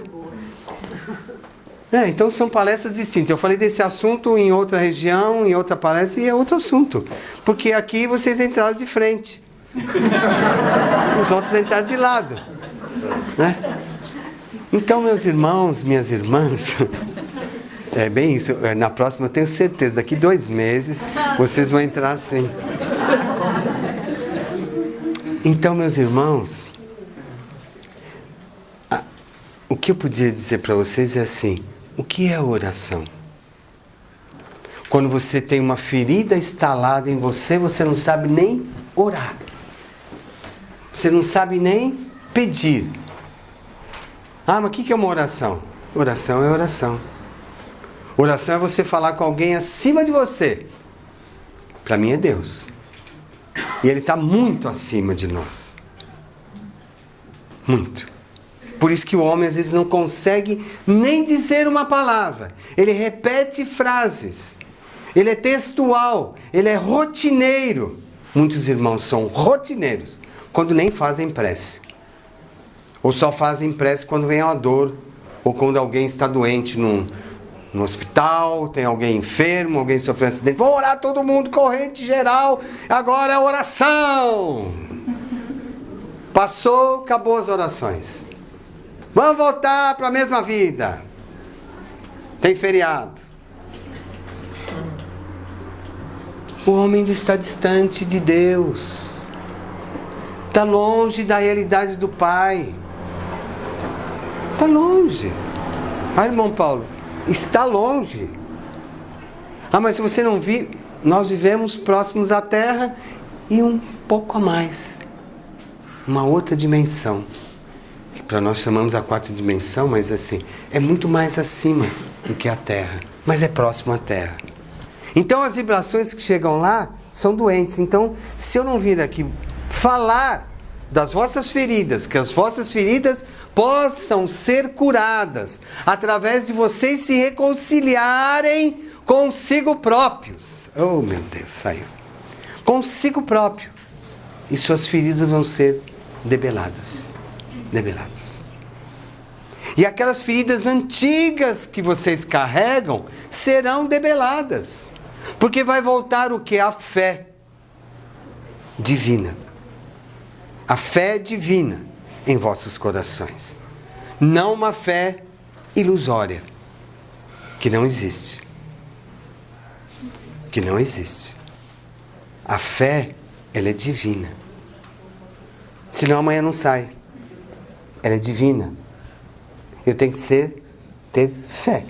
Então são palestras distintas. Eu falei desse assunto em outra região, em outra palestra, e é outro assunto. Porque aqui vocês entraram de frente. Os outros entraram de lado. Né? Então, meus irmãos, minhas irmãs, é bem isso. Na próxima eu tenho certeza, daqui 2 meses, vocês vão entrar assim. Então, meus irmãos, o que eu podia dizer para vocês é assim, o que é a oração? Quando você tem uma ferida instalada em você, você não sabe nem orar. Você não sabe nem pedir. Mas o que é uma oração? Oração é oração. Oração é você falar com alguém acima de você. Para mim é Deus. E Ele está muito acima de nós. Muito. Por isso que o homem às vezes não consegue nem dizer uma palavra. Ele repete frases. Ele é textual. Ele é rotineiro. Muitos irmãos são rotineiros quando nem fazem prece. Ou só fazem prece quando vem uma dor. Ou quando alguém está doente no hospital, tem alguém enfermo, alguém sofreu um acidente. Vou orar todo mundo, corrente geral. Agora é oração. Passou, acabou as orações. Vamos voltar para a mesma vida. Tem feriado. O homem ainda está distante de Deus. Está longe da realidade do Pai. Está longe. Irmão Paulo, está longe. Mas se você não viu, nós vivemos próximos à Terra e um pouco a mais. Uma outra dimensão. Que para nós chamamos a 4ª dimensão, mas assim, é muito mais acima do que a Terra. Mas é próximo à Terra. Então as vibrações que chegam lá são doentes. Então, se eu não vir aqui falar das vossas feridas, que as vossas feridas possam ser curadas através de vocês se reconciliarem consigo próprios. Oh, meu Deus, saiu. Consigo próprio. E suas feridas vão ser debeladas. Debeladas. E aquelas feridas antigas que vocês carregam serão debeladas. Porque vai voltar o que? A fé divina. A fé divina em vossos corações. Não uma fé ilusória. Que não existe. Que não existe. A fé, ela é divina. Senão amanhã não sai. Ela é divina. Eu tenho que ter fé.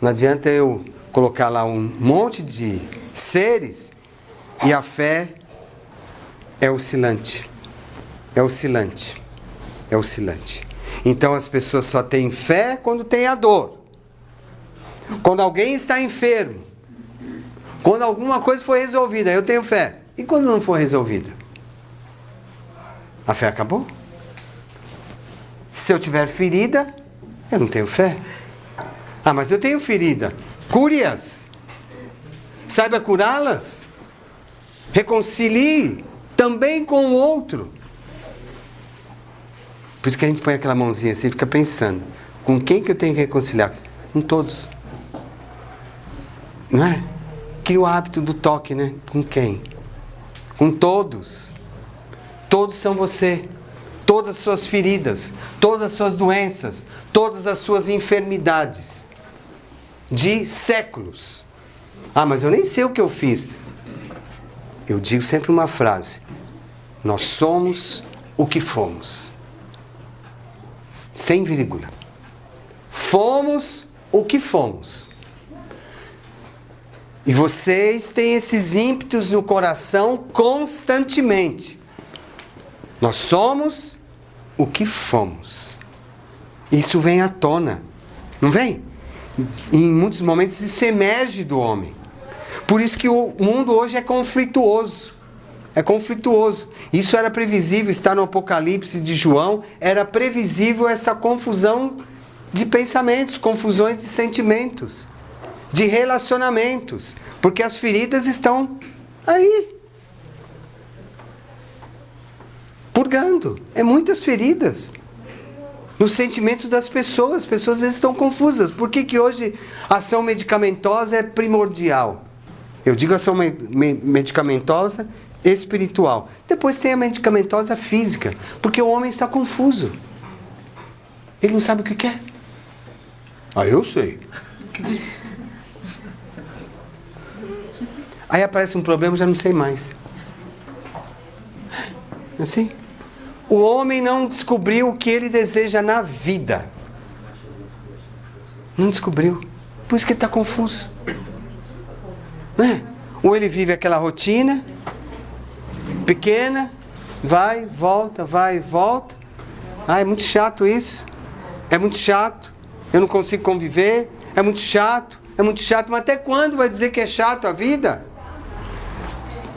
Não adianta eu colocar lá um monte de seres e a fé é oscilante. É oscilante. É oscilante. Então as pessoas só têm fé quando tem a dor. Quando alguém está enfermo. Quando alguma coisa foi resolvida, eu tenho fé. E quando não for resolvida? A fé acabou? Se eu tiver ferida, Eu não tenho fé. Ah, mas eu tenho ferida. Cure-as. Saiba curá-las. Reconcilie também com o outro. Por isso que a gente põe aquela mãozinha assim e fica pensando. Com quem que eu tenho que reconciliar? Com todos. Não é? Cria o hábito do toque, né? Com quem? Com todos. Todos são você. Todas as suas feridas, todas as suas doenças, todas as suas enfermidades. De séculos. Ah, mas eu nem sei o que eu fiz. Eu digo sempre uma frase. Nós somos o que fomos. Sem vírgula. Fomos o que fomos. E vocês têm esses ímpetos no coração constantemente. Nós somos o que fomos. Isso vem à tona. Não vem? Em muitos momentos isso emerge do homem. Por isso que o mundo hoje é conflituoso. É conflituoso. Isso era previsível, está no Apocalipse de João. Era previsível essa confusão de pensamentos, confusões de sentimentos, de relacionamentos. Porque as feridas estão aí. Purgando. É muitas feridas. Nos sentimentos das pessoas. As pessoas às vezes estão confusas. Por que hoje a ação medicamentosa é primordial? Eu digo ação medicamentosa espiritual. Depois tem a medicamentosa física. Porque o homem está confuso. Ele não sabe o que quer. Ah, eu sei. Aí aparece um problema, já não sei mais. Assim? O homem não descobriu o que ele deseja na vida. Não descobriu. Por isso que ele está confuso. Não é? Ou ele vive aquela rotina pequena, vai, volta. Ah, é muito chato isso. É muito chato. Eu não consigo conviver. É muito chato. Mas até quando vai dizer que é chato a vida?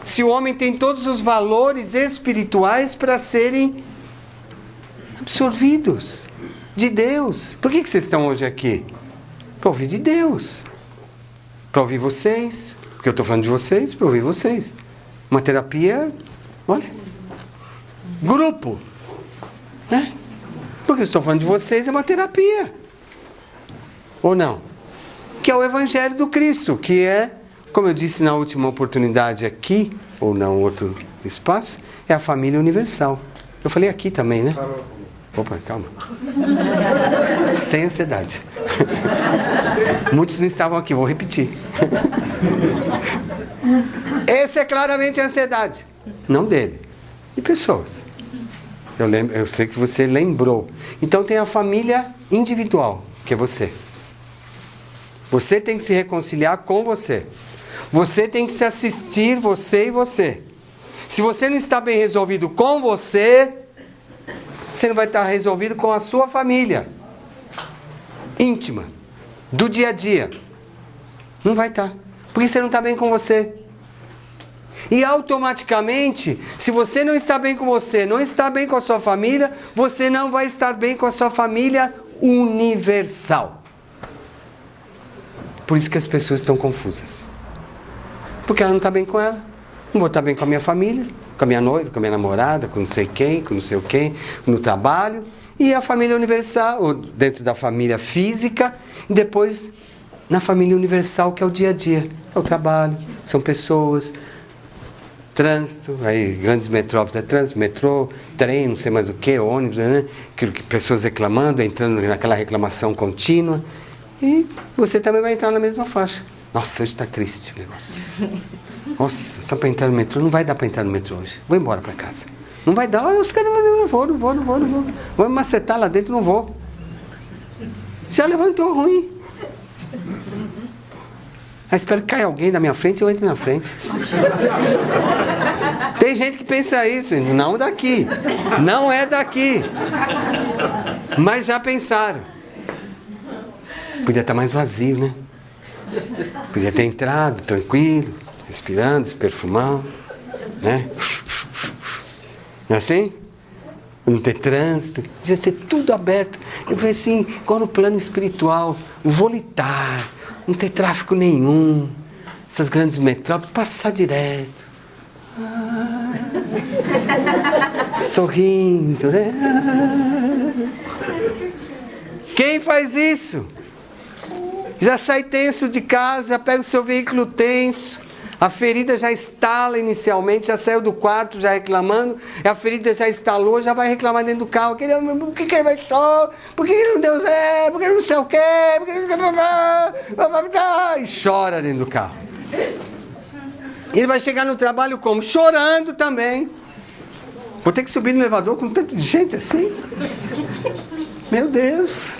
Se o homem tem todos os valores espirituais para serem absorvidos de Deus. Por que vocês estão hoje aqui? Para ouvir de Deus. Para ouvir vocês. Porque eu estou falando de vocês, para ouvir vocês. Uma terapia, olha, grupo. Né? Porque eu estou falando de vocês, é uma terapia. Ou não? Que é o Evangelho do Cristo, que é, como eu disse na última oportunidade aqui, ou não outro espaço, é a família universal. Eu falei aqui também, né? Opa, calma. Sem ansiedade. Muitos não estavam aqui, vou repetir. Esse é claramente a ansiedade. Não dele. De pessoas. Eu sei que você lembrou. Então tem a família individual, que é você. Você tem que se reconciliar com você. Você tem que se assistir, você e você. Se você não está bem resolvido com você, você não vai estar resolvido com a sua família íntima, do dia a dia. Não vai estar. Porque você não está bem com você. E automaticamente, se você não está bem com você, não está bem com a sua família, você não vai estar bem com a sua família universal. Por isso que as pessoas estão confusas. Porque ela não está bem com ela. Não vou estar bem com a minha família, com a minha noiva, com a minha namorada, com não sei quem, com não sei o quem, no trabalho. E a família universal, ou dentro da família física, e depois na família universal, que é o dia a dia. É o trabalho, são pessoas, trânsito, aí grandes metrópoles, é trânsito, metrô, trem, não sei mais o que, ônibus, né? Pessoas reclamando, entrando naquela reclamação contínua. E você também vai entrar na mesma faixa. Nossa, hoje está triste o negócio. Nossa, só para entrar no metrô, não vai dar para entrar no metrô hoje. Vou embora para casa. Não vai dar, olha, os caras não vou. Vou me macetar lá dentro, não vou. Já levantou ruim. Aí espero que caia alguém na minha frente e eu entre na frente. Tem gente que pensa isso, não daqui. Não é daqui. Mas já pensaram. Podia estar mais vazio, né? Podia ter entrado tranquilo, respirando, se perfumando, né? Não é assim? não ter trânsito, devia ser tudo aberto. Eu falei assim, igual no plano espiritual, volitar, não ter tráfego nenhum, essas grandes metrópoles, passar direto. Sorrindo, né? Quem faz isso? Já sai tenso de casa, já pega o seu veículo tenso, a ferida já estala inicialmente, já saiu do quarto já reclamando, a ferida já estalou, já vai reclamar dentro do carro, por que ele vai chorar? Por que ele não deu Zé? Por que ele não sei o quê? Por que ele... E chora dentro do carro. Ele vai chegar no trabalho como? Chorando também. Vou ter que subir no elevador com tanto de gente assim? Meu Deus,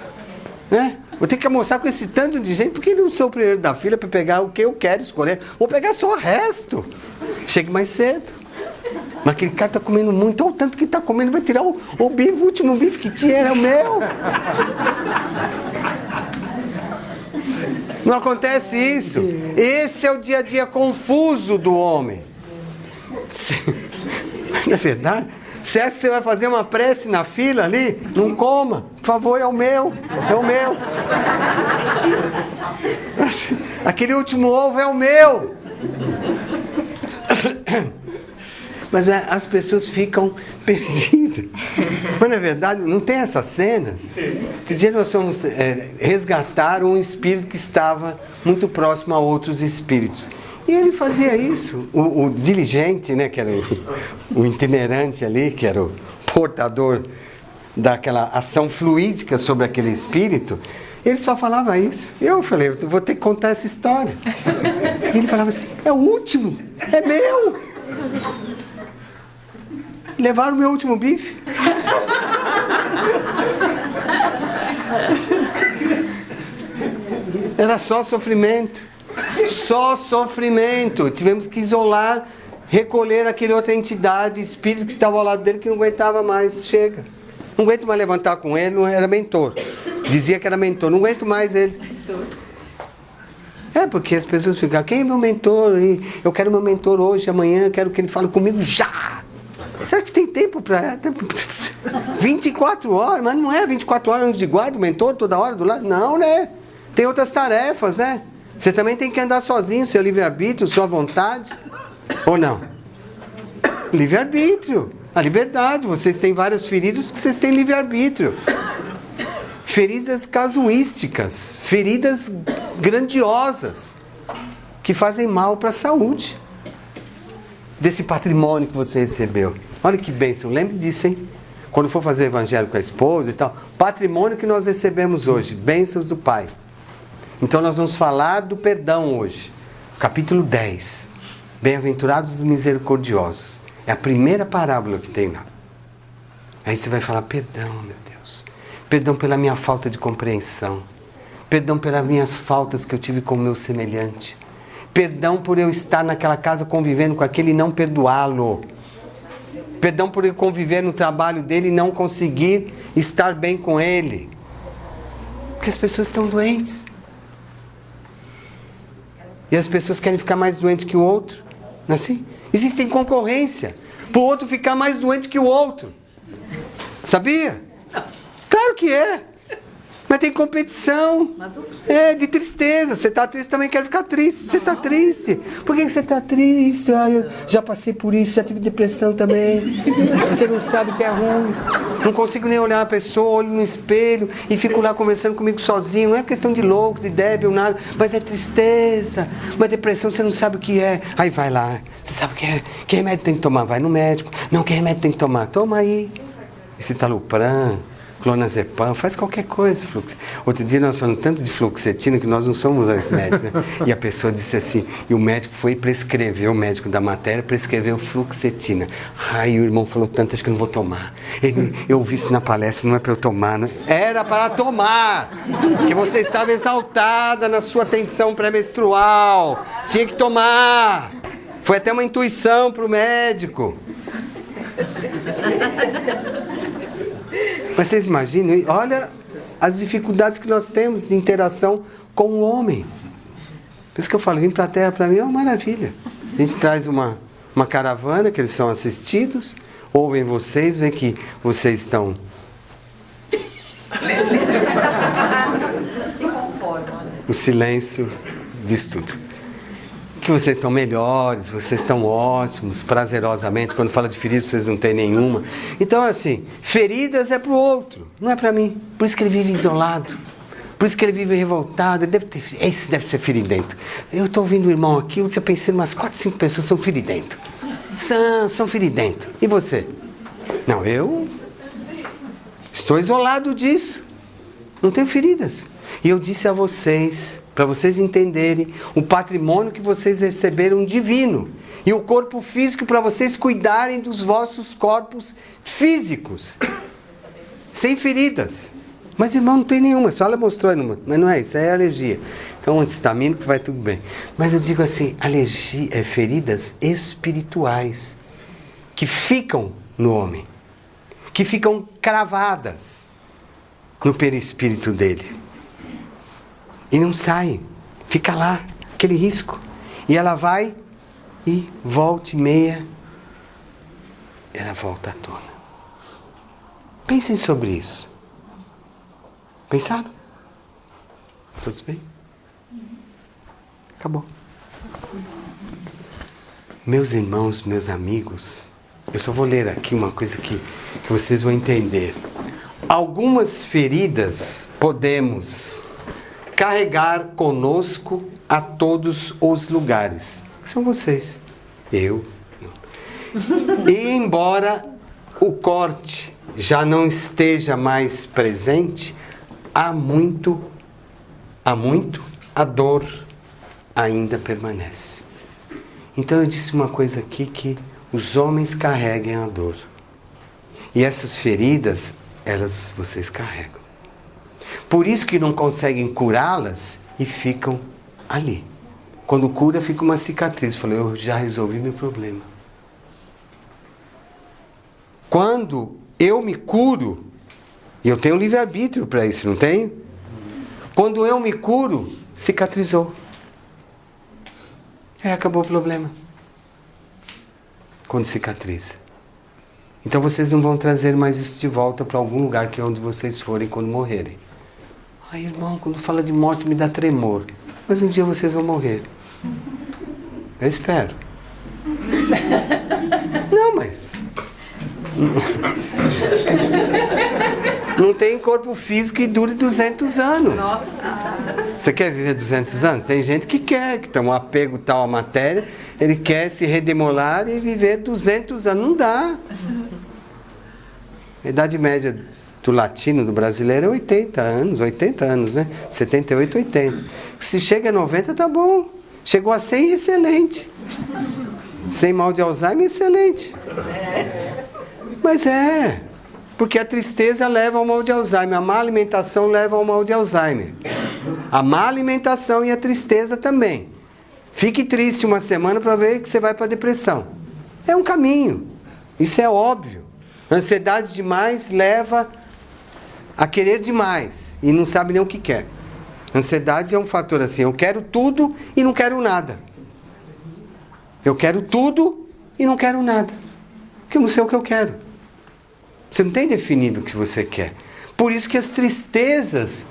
né? Vou ter que almoçar com esse tanto de gente, porque não sou o primeiro da fila para pegar o que eu quero escolher. Vou pegar só o resto. Chegue mais cedo. Mas aquele cara está comendo muito, olha o tanto que está comendo, vai tirar o bife, o último bife que tinha era o meu. Não acontece isso. Esse é o dia a dia confuso do homem. Não é verdade? Você acha que você vai fazer uma prece na fila ali? Não coma, por favor, é o meu. Aquele último ovo é o meu. Mas as pessoas ficam perdidas. Mas na verdade não tem essas cenas. Outro dia nós fomos resgatar um espírito que estava muito próximo a outros espíritos. E ele fazia isso. O diligente, né, que era o itinerante ali, que era o portador daquela ação fluídica sobre aquele espírito, ele só falava isso. Eu falei, eu vou ter que contar essa história. E ele falava assim, é o último, é meu. Levaram o meu último bife. Era só sofrimento. Só sofrimento. Tivemos que isolar, recolher aquele outra entidade, espírito que estava ao lado dele que não aguentava mais. Chega. Não aguento mais levantar com ele, não era mentor. Dizia que era mentor, não aguento mais ele. É, porque as pessoas ficam, quem é meu mentor? Eu quero meu mentor hoje, amanhã, eu quero que ele fale comigo já. Você acha que tem tempo para 24 horas? Mas não é 24 horas de guarda, o mentor toda hora do lado? Não, né? Tem outras tarefas, né? Você também tem que andar sozinho, seu livre-arbítrio, sua vontade. Ou não? Livre-arbítrio. A liberdade. Vocês têm várias feridas porque vocês têm livre-arbítrio. Feridas casuísticas. Feridas grandiosas. Que fazem mal para a saúde. Desse patrimônio que você recebeu. Olha que bênção. Lembre disso, hein? Quando for fazer evangelho com a esposa e tal. Patrimônio que nós recebemos hoje. Bênçãos do Pai. Então nós vamos falar do perdão hoje. Capítulo 10. Bem-aventurados os misericordiosos. É a primeira parábola que tem lá. Aí você vai falar, perdão, meu Deus. Perdão pela minha falta de compreensão. Perdão pelas minhas faltas que eu tive com o meu semelhante. Perdão por eu estar naquela casa convivendo com aquele e não perdoá-lo. Perdão por eu conviver no trabalho dele e não conseguir estar bem com ele. Porque as pessoas estão doentes. E as pessoas querem ficar mais doentes que o outro. Não é assim? Existe concorrência. Para o outro ficar mais doente que o outro. Sabia? Claro que é. Mas tem competição. É, de tristeza. Você está triste, também quero ficar triste. Você está triste. Por que você está triste? Ah, eu já passei por isso, já tive depressão também. Você não sabe o que é ruim. Não consigo nem olhar a pessoa, olho no espelho e fico lá conversando comigo sozinho. Não é questão de louco, de débil, nada. Mas é tristeza. Mas depressão você não sabe o que é. Aí vai lá. Você sabe o que é? Que remédio tem que tomar? Vai no médico. Não, que remédio tem que tomar? Toma aí. Citalopram, clonazepam, faz qualquer coisa. Outro dia nós falamos tanto de fluoxetina que nós não somos as médicos, né? E a pessoa disse assim, e o médico foi prescrever, o médico da matéria prescreveu fluoxetina. Ai, o irmão falou tanto, acho que eu não vou tomar. Eu ouvi isso na palestra, não é para eu tomar, né? Era para tomar, que você estava exaltada na sua tensão pré-menstrual, tinha que tomar. Foi até uma intuição para o médico. Mas vocês imaginam, olha as dificuldades que nós temos de interação com o homem. Por isso que eu falo, vir para a Terra para mim é uma maravilha. A gente traz uma caravana, que eles são assistidos, ouvem vocês, veem que vocês estão... Se conformam, né? O silêncio diz tudo. Que vocês estão melhores, vocês estão ótimos, prazerosamente. Quando fala de feridas, vocês não têm nenhuma. Então, assim, feridas é para o outro, não é para mim. Por isso que ele vive isolado. Por isso que ele vive revoltado. Esse deve ser feridento. Eu estou ouvindo o irmão aqui, eu já pensei em umas 4, 5 pessoas são feridento. São feridento. E você? Não, eu estou isolado disso. Não tenho feridas. E eu disse a vocês, para vocês entenderem, o patrimônio que vocês receberam divino. E o corpo físico para vocês cuidarem dos vossos corpos físicos. Sem feridas. Mas, irmão, não tem nenhuma. Só ela mostrou numa. Mas não é isso, é alergia. Então, antistamínico vai tudo bem. Mas eu digo assim, alergia é feridas espirituais. Que ficam no homem. Que ficam cravadas no perispírito dele. E não sai. Fica lá, aquele risco. E ela vai e volta e meia. Ela volta à tona. Pensem sobre isso. Pensaram? Todos bem? Acabou. Meus irmãos, meus amigos, eu só vou ler aqui uma coisa que vocês vão entender. Algumas feridas podemos carregar conosco a todos os lugares. Que são vocês. Eu. E embora o corte já não esteja mais presente, há muito, a dor ainda permanece. Então eu disse uma coisa aqui, que os homens carreguem a dor. E essas feridas, vocês carregam. Por isso que não conseguem curá-las e ficam ali. Quando cura, fica uma cicatriz. Falei, eu já resolvi meu problema. Quando eu me curo, e eu tenho livre-arbítrio para isso, não tenho? Quando eu me curo, cicatrizou. Aí acabou o problema. Quando cicatriza. Então vocês não vão trazer mais isso de volta para algum lugar que é onde vocês forem quando morrerem. Ai, irmão, quando fala de morte me dá tremor. Mas um dia vocês vão morrer. Eu espero. Não, mas... Não tem corpo físico que dure 200 anos. Nossa. Você quer viver 200 anos? Tem gente que quer, que tem um apego tal à matéria, ele quer se redemolar e viver 200 anos. Não dá. A idade média do latino, do brasileiro, é 80 anos, né? 78, 80. Se chega a 90, tá bom. Chegou a 100, excelente. Sem mal de Alzheimer, excelente. Mas porque a tristeza leva ao mal de Alzheimer, a má alimentação leva ao mal de Alzheimer. A má alimentação e a tristeza também. Fique triste uma semana para ver que você vai para a depressão. É um caminho, isso é óbvio. Ansiedade demais leva a querer demais e não sabe nem o que quer. Ansiedade é um fator assim, eu quero tudo e não quero nada. Eu quero tudo e não quero nada. Porque eu não sei o que eu quero. Você não tem definido o que você quer. Por isso que as tristezas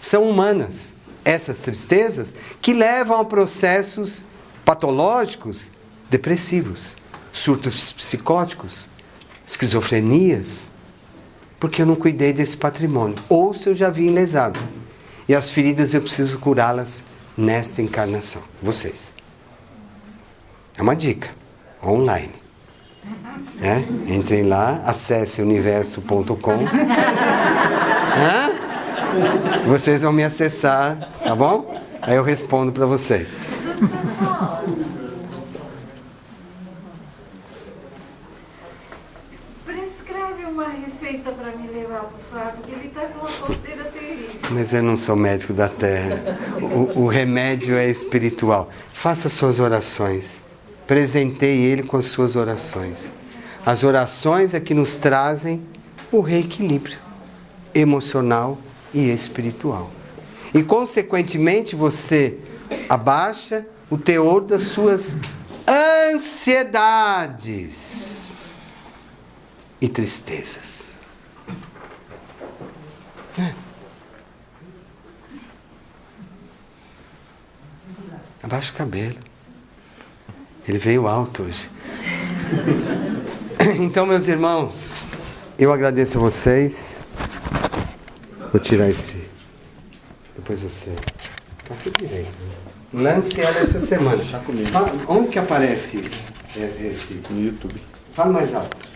são humanas. Essas tristezas que levam a processos patológicos, depressivos, surtos psicóticos, esquizofrenias, porque eu não cuidei desse patrimônio. Ou se eu já vim lesado. E as feridas eu preciso curá-las nesta encarnação. Vocês. É uma dica. Online. Entrem lá, acessem universo.com. Vocês vão me acessar, tá bom? Aí eu respondo para vocês. Prescreve uma receita para me levar pro Flávio, que ele está com uma coceira terrível. Mas eu não sou médico da terra. O remédio é espiritual. Faça suas orações. Presenteie ele com as suas orações. As orações é que nos trazem o reequilíbrio emocional e espiritual. E, consequentemente, você abaixa o teor das suas ansiedades. e tristezas. Abaixa o cabelo. Ele veio alto hoje. Então, meus irmãos, eu agradeço a vocês. Vou tirar esse. Depois você. Passa direito. Lance ela essa semana. Onde que aparece isso? Esse? No YouTube. Fala mais alto.